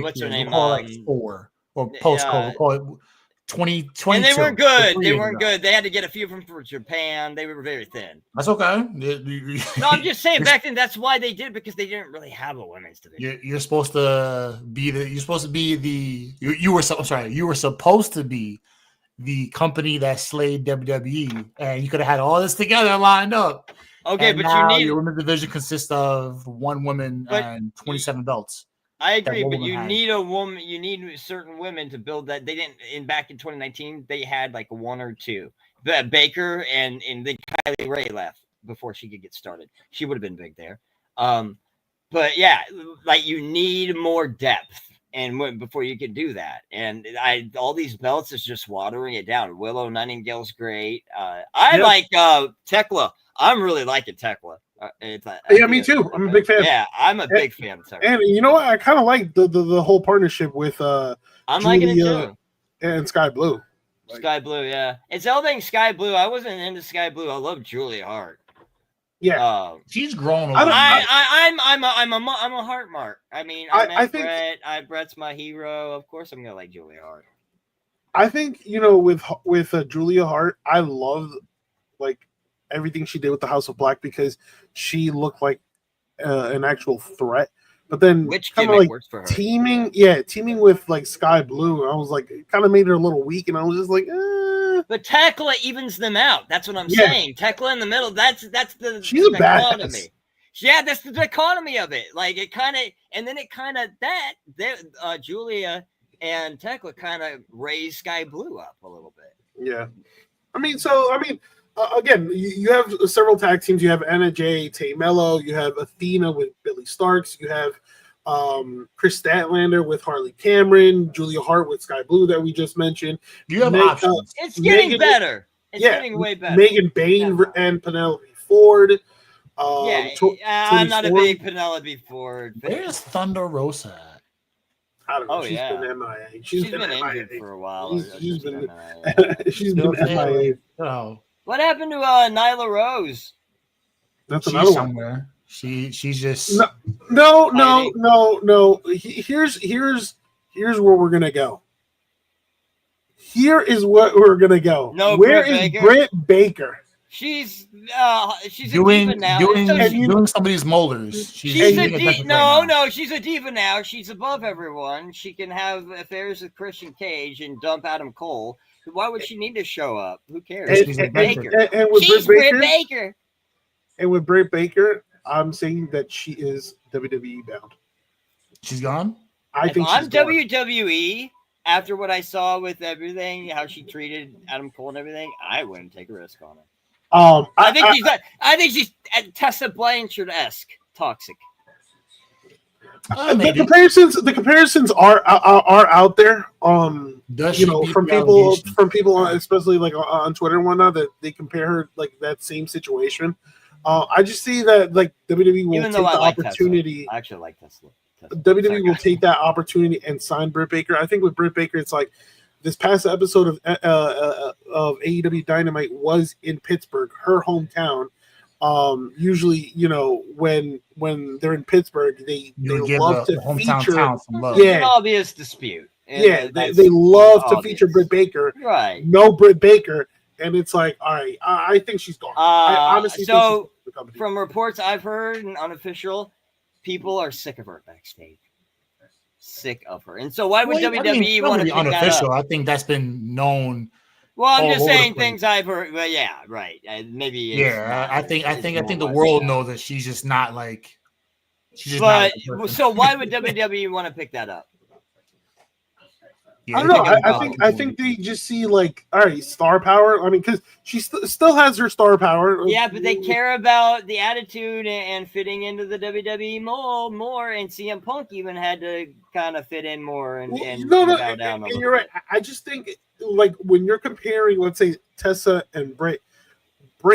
What's her name? 4 or post COVID. Call it 2020. And they weren't good. They weren't good. They had to get a few from Japan. They were very thin. That's okay. No, I'm just saying back then that's why they did, because they didn't really have a women's division. You're supposed to be you were supposed to be the company that slayed WWE, and you could have had all this together lined up. Okay, but your women's division consists of 1 woman and 27 belts. I agree, but you need a woman. You need certain women to build that. They didn't. Back in 2019, they had 1 or 2. Baker and then Kylie Ray left before she could get started. She would have been big there. But yeah, you need more depth. And before you can do that, and all these belts is just watering it down. Willow Nightingale's great. I like Tekla. I'm really liking Tekla. Yeah, me too. I'm a big fan. Yeah, I'm a big fan of Tekla. And you know what? I kind of like the whole partnership with I'm liking it too. And Sky Blue. Like, Sky Blue, yeah. It's everything Sky Blue. I wasn't into Sky Blue. I love Julia Hart. Yeah, she's grown. I'm a Hart mark. I mean, I think Brett. Brett's my hero. Of course, I'm gonna like Julia Hart. I think with Julia Hart, I love like everything she did with the House of Black because she looked like an actual threat. But then kind of like works for her. teaming with like Sky Blue, I was like, it kind of made her a little weak, and I was just like, But Tekla evens them out. That's what I'm saying. Tekla in the middle. That's the she's a dichotomy. badass. Yeah, that's the dichotomy of it. Like it kind of, Julia and Tekla kind of raised Sky Blue up a little bit. Yeah, again, you have several tag teams. You have Anna Jay, Tay Mello. You have Athena with Billy Starks. You have Chris Statlander with Harley Cameron. Julia Hart with Sky Blue that we just mentioned. You have options. It's getting better. It's getting way better. Megan Bain and Penelope Ford. I'm not a big Penelope Ford fan. Where's Thunder Rosa at? I don't know. She's been MIA. She's been injured for a while. She's been MIA. Oh. What happened to Nyla Rose? That's another one. Somewhere. She's just no. Here's where we're gonna go. Here is what we're gonna go. No, where is Britt Baker? She's doing a diva now. Doing some of these molars. She's a diva now. She's above everyone. She can have affairs with Christian Cage and dump Adam Cole. Why would she need to show up? Who cares? She's Britt Baker. She's Britt Baker. And with Britt Baker, I'm saying that she is WWE bound. She's gone? I think I'm WWE. After what I saw with everything, how she treated Adam Cole and everything, I wouldn't take a risk on her. I think she's Tessa Blanchard-esque toxic. The comparisons are out there. From people, especially like on Twitter and whatnot, that they compare her like that same situation. I just see that like WWE will take the opportunity. I actually like Tessa. WWE will take that opportunity and sign Britt Baker. I think with Britt Baker, it's like this past episode of AEW Dynamite was in Pittsburgh, her hometown. Usually, when they're in Pittsburgh, they love to feature. An obvious dispute. They love to feature Britt Baker. Right. No Britt Baker, and it's like, all right, I think she's gone. I honestly think she's gone. From reports I've heard and unofficial, people are sick of her backstage. Sick of her. And so why would WWE want to be unofficial? I think that's been known. Well, I'm just saying things I've heard. Well, yeah, right. Maybe. Yeah, I think the world knows that she's just not like. So why would WWE want to pick that up? Yeah, I don't know. I think they just see like, all right, star power. I mean, because she still has her star power. Yeah, but they care about the attitude and fitting into the WWE more. And CM Punk even had to kind of fit in more and bow down. And you're right. I just think like when you're comparing, let's say Tessa and Britt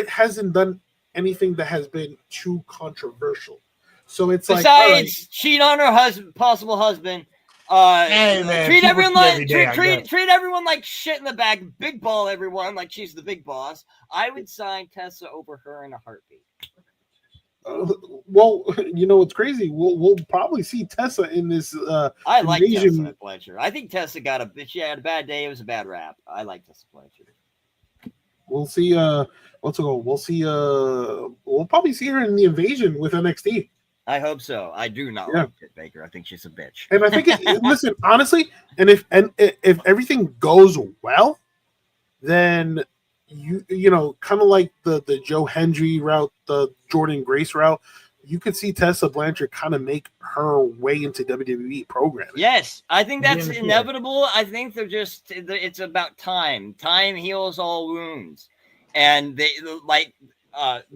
hasn't done anything that has been too controversial. So it's besides cheat on her possible husband. Treat everyone like shit in the bag, big ball everyone like she's the big boss. I would sign Tessa over her in a heartbeat. Well, what's crazy? We'll probably see Tessa in this. I like Tessa Blanchard. I think Tessa she had a bad day. It was a bad rap. I like Tessa Blanchard. We'll see. We'll see. We'll probably see her in the Invasion with NXT. I hope so. I do not like Britt Baker. I think she's a bitch. And I think, listen, honestly, and if everything goes well, then you kind of like the Joe Hendry route, the Jordan Grace route, you could see Tessa Blanchard kind of make her way into WWE programming. Yes, I think that's inevitable. I think it's about time. Time heals all wounds. And they like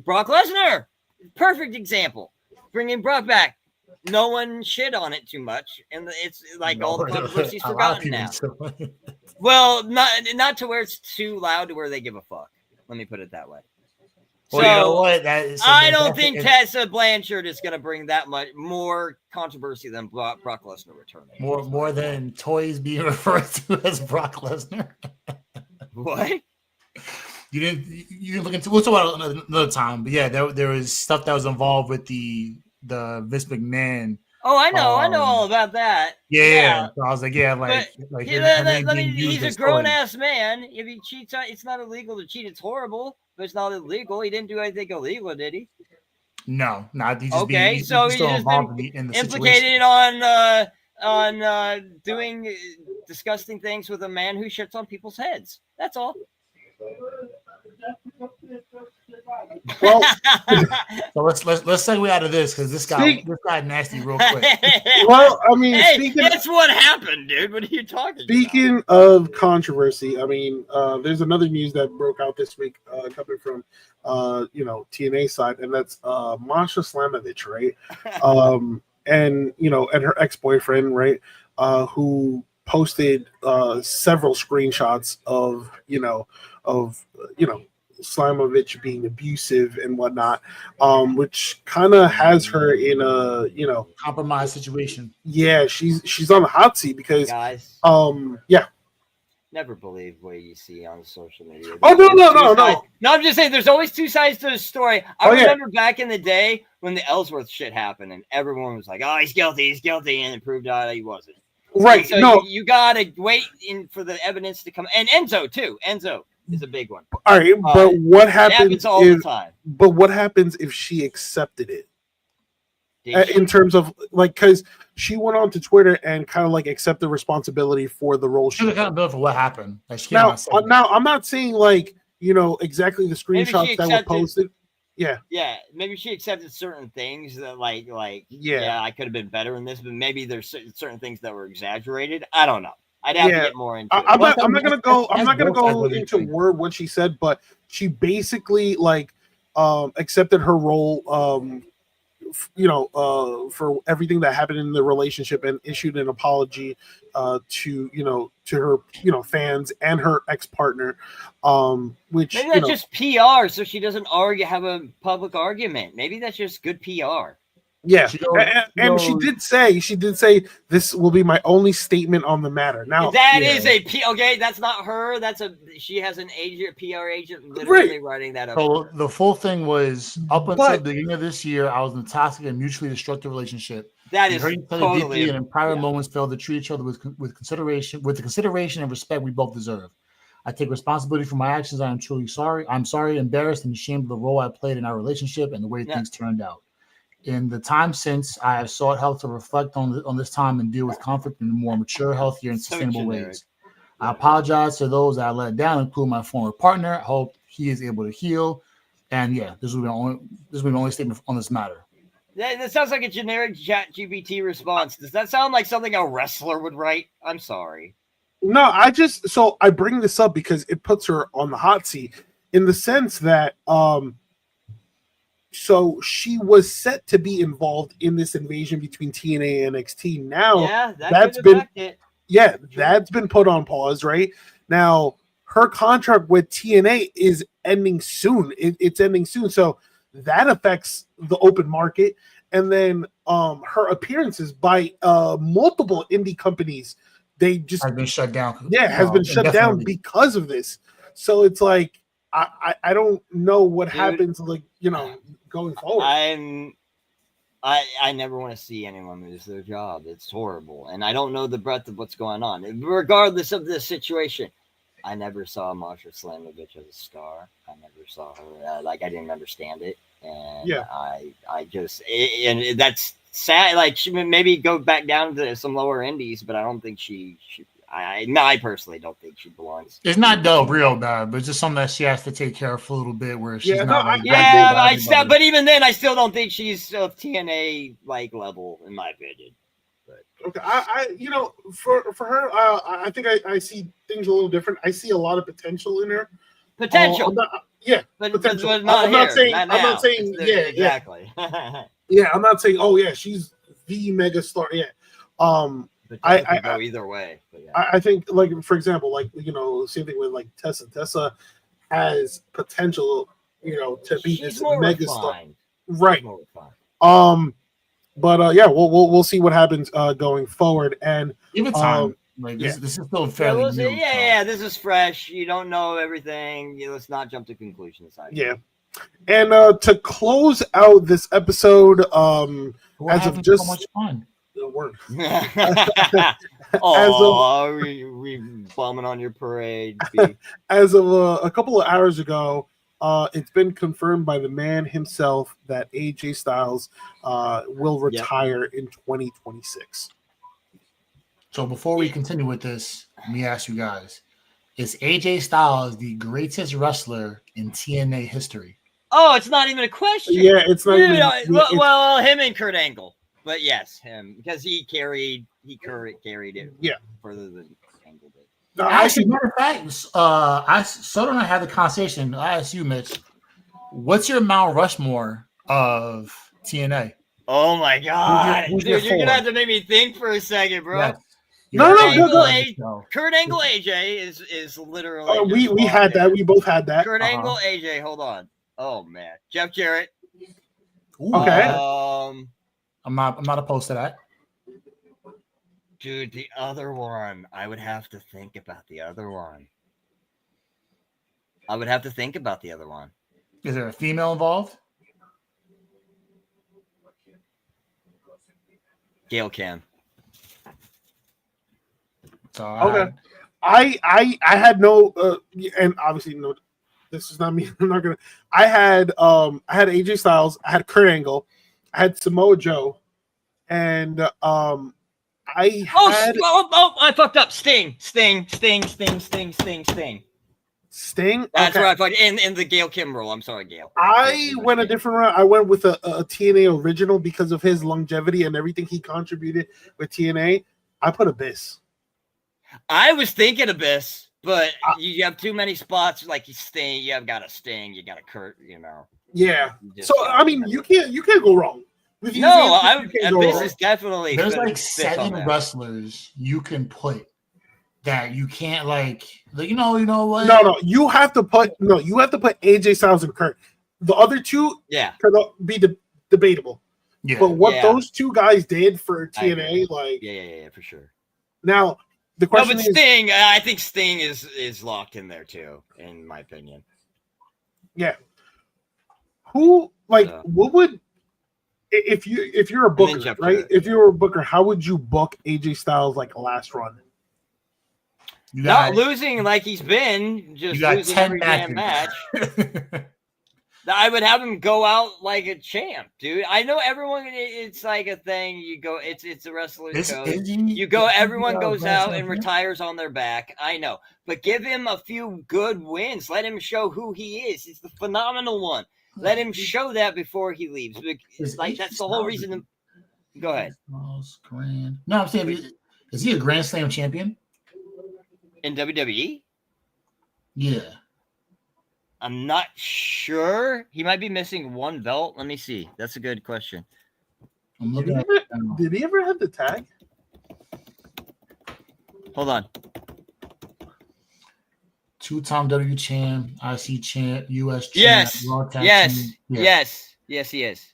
Brock Lesnar, perfect example. Bringing Brock back, no one shit on it too much, and it's like all the controversies forgotten now. Well, not to where it's too loud to where they give a fuck. Let me put it that way. Well, I don't think Tessa Blanchard is going to bring that much more controversy than Brock Lesnar returning. More than toys being referred to as Brock Lesnar. What? You didn't look into. We'll talk about it another time. But yeah, there was stuff that was involved with the Vince McMahon. Oh, I know all about that. Yeah. So I was like, yeah, he's a grown ass man. If he cheats, it's not illegal to cheat. It's horrible, but it's not illegal. He didn't do anything illegal, did he? No, not. He's just he's just involved in the implicated on doing disgusting things with a man who shits on people's heads. That's all. Well, so let's segue out of this because this guy nasty real quick. Well, I mean, that's what happened, dude. What are you talking about? Speaking of controversy, I mean, there's another news that broke out this week coming from TNA side, and that's Masha Slamovich, right? And her ex-boyfriend, right? Who posted several screenshots of Slamovich being abusive and whatnot, which kind of has her in a compromised situation. Yeah, she's on the hot seat because guys, never believe what you see on social media. Oh no! No, I'm just saying there's always two sides to the story. I remember back in the day when the Ellsworth shit happened and everyone was like, "Oh, he's guilty," and it proved out he wasn't. Right. And so you gotta wait for the evidence to come. And Enzo too. Enzo is a big one. All right, but what happens all the time? But what happens if she accepted it? In terms of because she went on to Twitter and kind of accepted responsibility for the role she accountability for what happened. Now I'm not saying exactly the screenshots that were posted. Yeah, maybe she accepted certain things that I could have been better in this, but maybe there's certain things that were exaggerated. I don't know. I'd have to get more into it. I'm not gonna go into word what she said, but she basically accepted her role for everything that happened in the relationship and issued an apology to her fans and her ex-partner, which maybe that's just PR so she doesn't have a public argument. Maybe that's just good PR. Yeah, and she did say this will be my only statement on the matter. Now is okay. That's not her. She has an agent, PR agent, literally writing that up. So the full thing was up until the beginning of this year, I was in a toxic and mutually destructive relationship. That is totally deeply, and in private moments failed to treat each other with the consideration and respect we both deserve. I take responsibility for my actions. I am truly sorry. I'm sorry, embarrassed, and ashamed of the role I played in our relationship and the way things turned out. In the time since, I have sought help to reflect on this time and deal with conflict in more mature, healthier, and sustainable ways. I apologize to those that I let down, including my former partner. I hope he is able to heal. And this will be my only statement on this matter. That sounds like a generic ChatGPT response. Does that sound like something a wrestler would write? I'm sorry. No, I bring this up because it puts her on the hot seat in the sense that so she was set to be involved in this invasion between TNA and NXT. Now that's been put on pause. Right now, her contract with TNA is ending soon. It's ending soon, so that affects the open market. And then her appearances by multiple indie companies, they just have been shut down. Yeah, has been shut down because of this. So it's I don't know what happens going forward. I never want to see anyone lose their job. It's horrible. And I don't know the breadth of what's going on. Regardless of the situation, I never saw Masha Slamovich as a star. I never saw her. I didn't understand it. And I just, and that's sad. She maybe go back down to some lower indies, but I don't think I personally don't think she belongs. It's not real bad, but it's just something that she has to take care of for a little bit. Where she's but even then, I still don't think she's of TNA level, in my opinion. But okay, for her, I think I see things a little different. I see a lot of potential in her. Potential, potential. But not I'm not saying, exactly. Yeah, I'm not saying, she's the mega star. Yeah. I go either way. But I think, for example, same thing with Tessa. Tessa has potential, to be this mega star, right? But we'll see what happens going forward. And give it time. Like this is still fairly new. Yeah, this is fresh. You don't know everything. Let's not jump to conclusions. Yeah. And to close out this episode, as of just so much fun. We bombing on your parade. As of a couple of hours ago, it's been confirmed by the man himself that AJ Styles will retire in 2026. So before we continue with this, let me ask you guys: is AJ Styles the greatest wrestler in TNA history? Oh, it's not even a question. Yeah, it's not even. Well, him and Kurt Angle, but yes, him because he carried it. Yeah, further than Angle did. No, actually, matter of fact, Soto and I had the conversation. I asked you, Mitch, what's your Mount Rushmore of TNA? Oh my God, dude, you're gonna have to make me think for a second, bro. Yes. No. Kurt Angle AJ is literally. We had that. We both had that. Kurt Angle AJ. Hold on. Oh man, Jeff Jarrett. Ooh. Okay. I'm not opposed to that. Dude, the other one. I would have to think about the other one. Is there a female involved? Gail Kim. So okay. I had no and obviously no. This is not me. I'm not gonna. I had AJ Styles. I had Kurt Angle. I had Samoa Joe, and I fucked up. Sting. Sting. That's where I fucked in the Gail Kim role. I'm sorry, Gail. I went a different route. I went with a TNA original because of his longevity and everything he contributed with TNA. I put Abyss. I was thinking Abyss. But you have too many spots like you Sting. You have got a Sting. You got a Kurt. Yeah. So I mean, you can't go wrong. Abyss is definitely. There's like 7 wrestlers you can put that you can't you know what? No. You have to put AJ Styles and Kurt. The other two, could be debatable. Yeah. But what those two guys did for TNA, yeah, for sure. Now. The question is Sting. I think Sting is locked in there too, in my opinion. Yeah. Who what would if you're a booker, right? If you were a booker, how would you book AJ Styles last run? Not losing like he's been, just losing every damn match. I would have him go out like a champ, dude. I know everyone. It's like a thing. You go. It's a wrestler's code. You go. Everyone goes out and retires on their back. I know, but give him a few good wins. Let him show who he is. He's the phenomenal one. Let him show that before he leaves. That's the whole reason. Go ahead. No, I'm saying, is he a Grand Slam champion in WWE? Yeah. I'm not sure. He might be missing one belt. Let me see. That's a good question. I'm looking at did he ever have the tag? Hold on. 2-time W champ, IC champ, US champ. Yes, he is.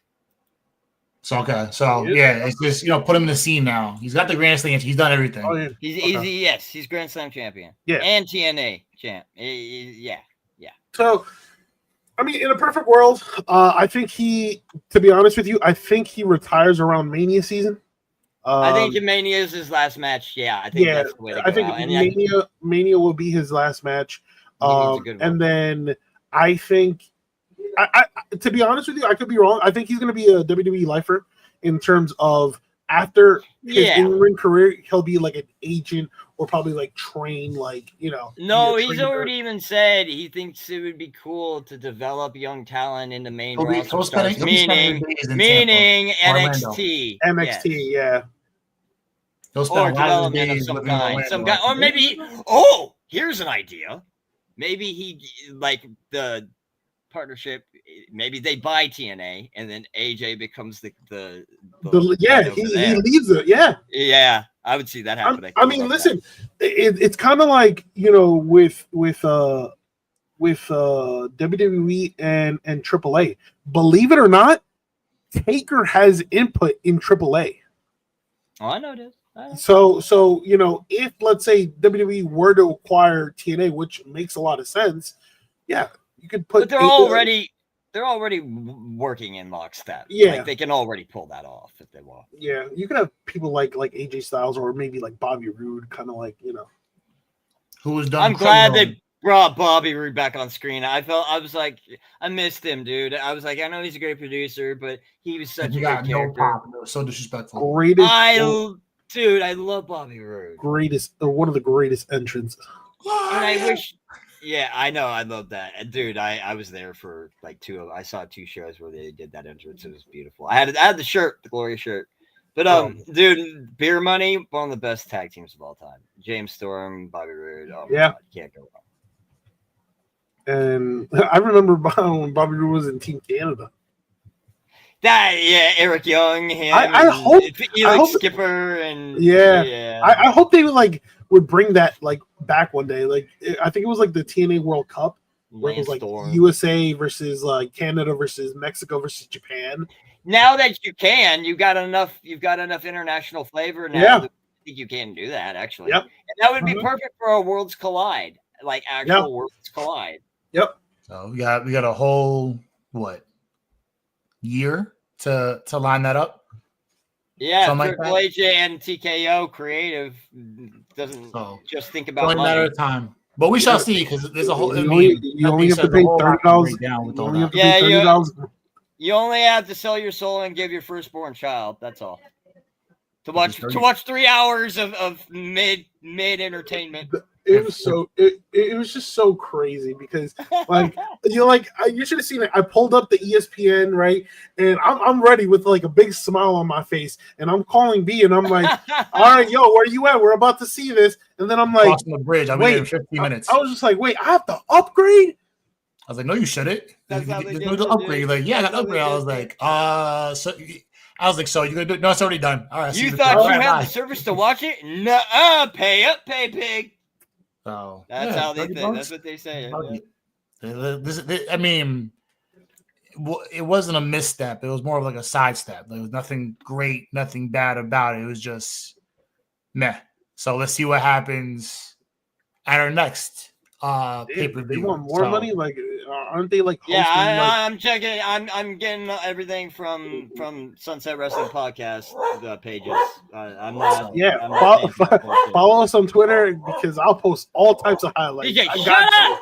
So it's just put him in the scene now. He's got the Grand Slam. He's done everything. Oh, yeah. He's Grand Slam champion. Yeah, and TNA champ. Yeah. So, I mean, in a perfect world, I think to be honest with you, I think he retires around Mania season. I think Mania is his last match. Yeah, I think that's the way to go. I think Mania will be his last match. And then I think, to be honest with you, I could be wrong. I think he's going to be a WWE lifer in terms of after his in-ring career, he'll be like an agent or probably train No, he's already even said he thinks it would be cool to develop young talent in the main roster stars, meaning NXT. NXT, yeah. Or development of some kind. Or maybe here's an idea. Maybe he the partnership, maybe they buy TNA and then AJ becomes he leads it. Yeah, I would see that happening. I mean, listen, it's kind of like with WWE and AAA. Believe it or not, Taker has input in AAA. Oh, I know it is. So you know, if let's say WWE were to acquire TNA, which makes a lot of sense, yeah, you could put. But they're already working in lockstep. Yeah, like they can already pull that off if they want. Yeah, you could have people like AJ Styles or maybe like Bobby Roode, kind of like, you know, who was done. I'm glad they brought Bobby Roode back on screen. I was like, I missed him, dude. I was like, I know he's a great producer, but he was such a good character. Pop. So disrespectful. Dude, I love Bobby Roode. One of the greatest entrants. And I wish. Yeah, I know. I love that. And dude, I was there for like I saw 2 shows where they did that entrance. It was beautiful. I had the shirt, the Gloria shirt. But dude, Beer Money, one of the best tag teams of all time. James Storm, Bobby Roode. Oh yeah. God, can't go wrong. And I remember when Bobby Roode was in Team Canada. Eric Young, him, I hope Skipper, and I hope they would bring that back one day. Like I think it was like the TNA World Cup where it was like USA versus like Canada versus Mexico versus Japan. Now that you've got enough international flavor now. Yeah. I think you can do that actually. Yep. And that would be perfect for a Worlds Collide, like actual Worlds Collide. Yep. So we got a whole year to line that up. Yeah, Triple H and TKO creative doesn't just think about money. Matter of time. But we shall see because there's a whole. You only have to pay $30. You only have to sell your soul and give your firstborn child. That's all. To watch 3 hours of mid entertainment. It was it was just so crazy because you should have seen it. I pulled up the ESPN, right, and I'm ready with like a big smile on my face, and I'm calling B, and I'm like, all right, yo, where you at? We're about to see this, and then I'm like, crossing the bridge. I'm waiting 15 minutes. I was just like, wait, I have to upgrade. I was like, no, you shouldn't. That's how they do the upgrade. Like, yeah, I got upgrade. I was like, so you're gonna do it? No, it's already done. All right. You thought you had the service to watch it? No, pay up, pay pig. So that's how they think. That's what they say. I mean, it wasn't a misstep. It was more of like a sidestep. There was nothing great, nothing bad about it. It was just meh. So let's see what happens at our next pay-per-view. They want more money? Like, aren't they like? Yeah, I'm checking. I'm getting everything from Sunset Wrestling Podcast pages. I'm not. Yeah, follow us on Twitter because I'll post all types of highlights. DJ, shut up.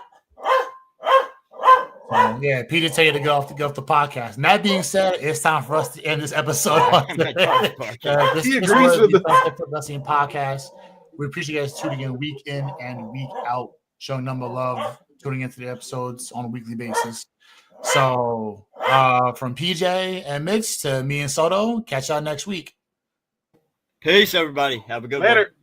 Yeah, Peter tell you to get off the podcast. And that being said, it's time for us to end this episode. He agrees with the Wrestling Podcast. We appreciate you guys tuning in week in and week out, showing number love, tuning into the episodes on a weekly basis. So from PJ and Mitch to me and Soto, catch y'all next week. Peace, everybody. Have a good one. Later.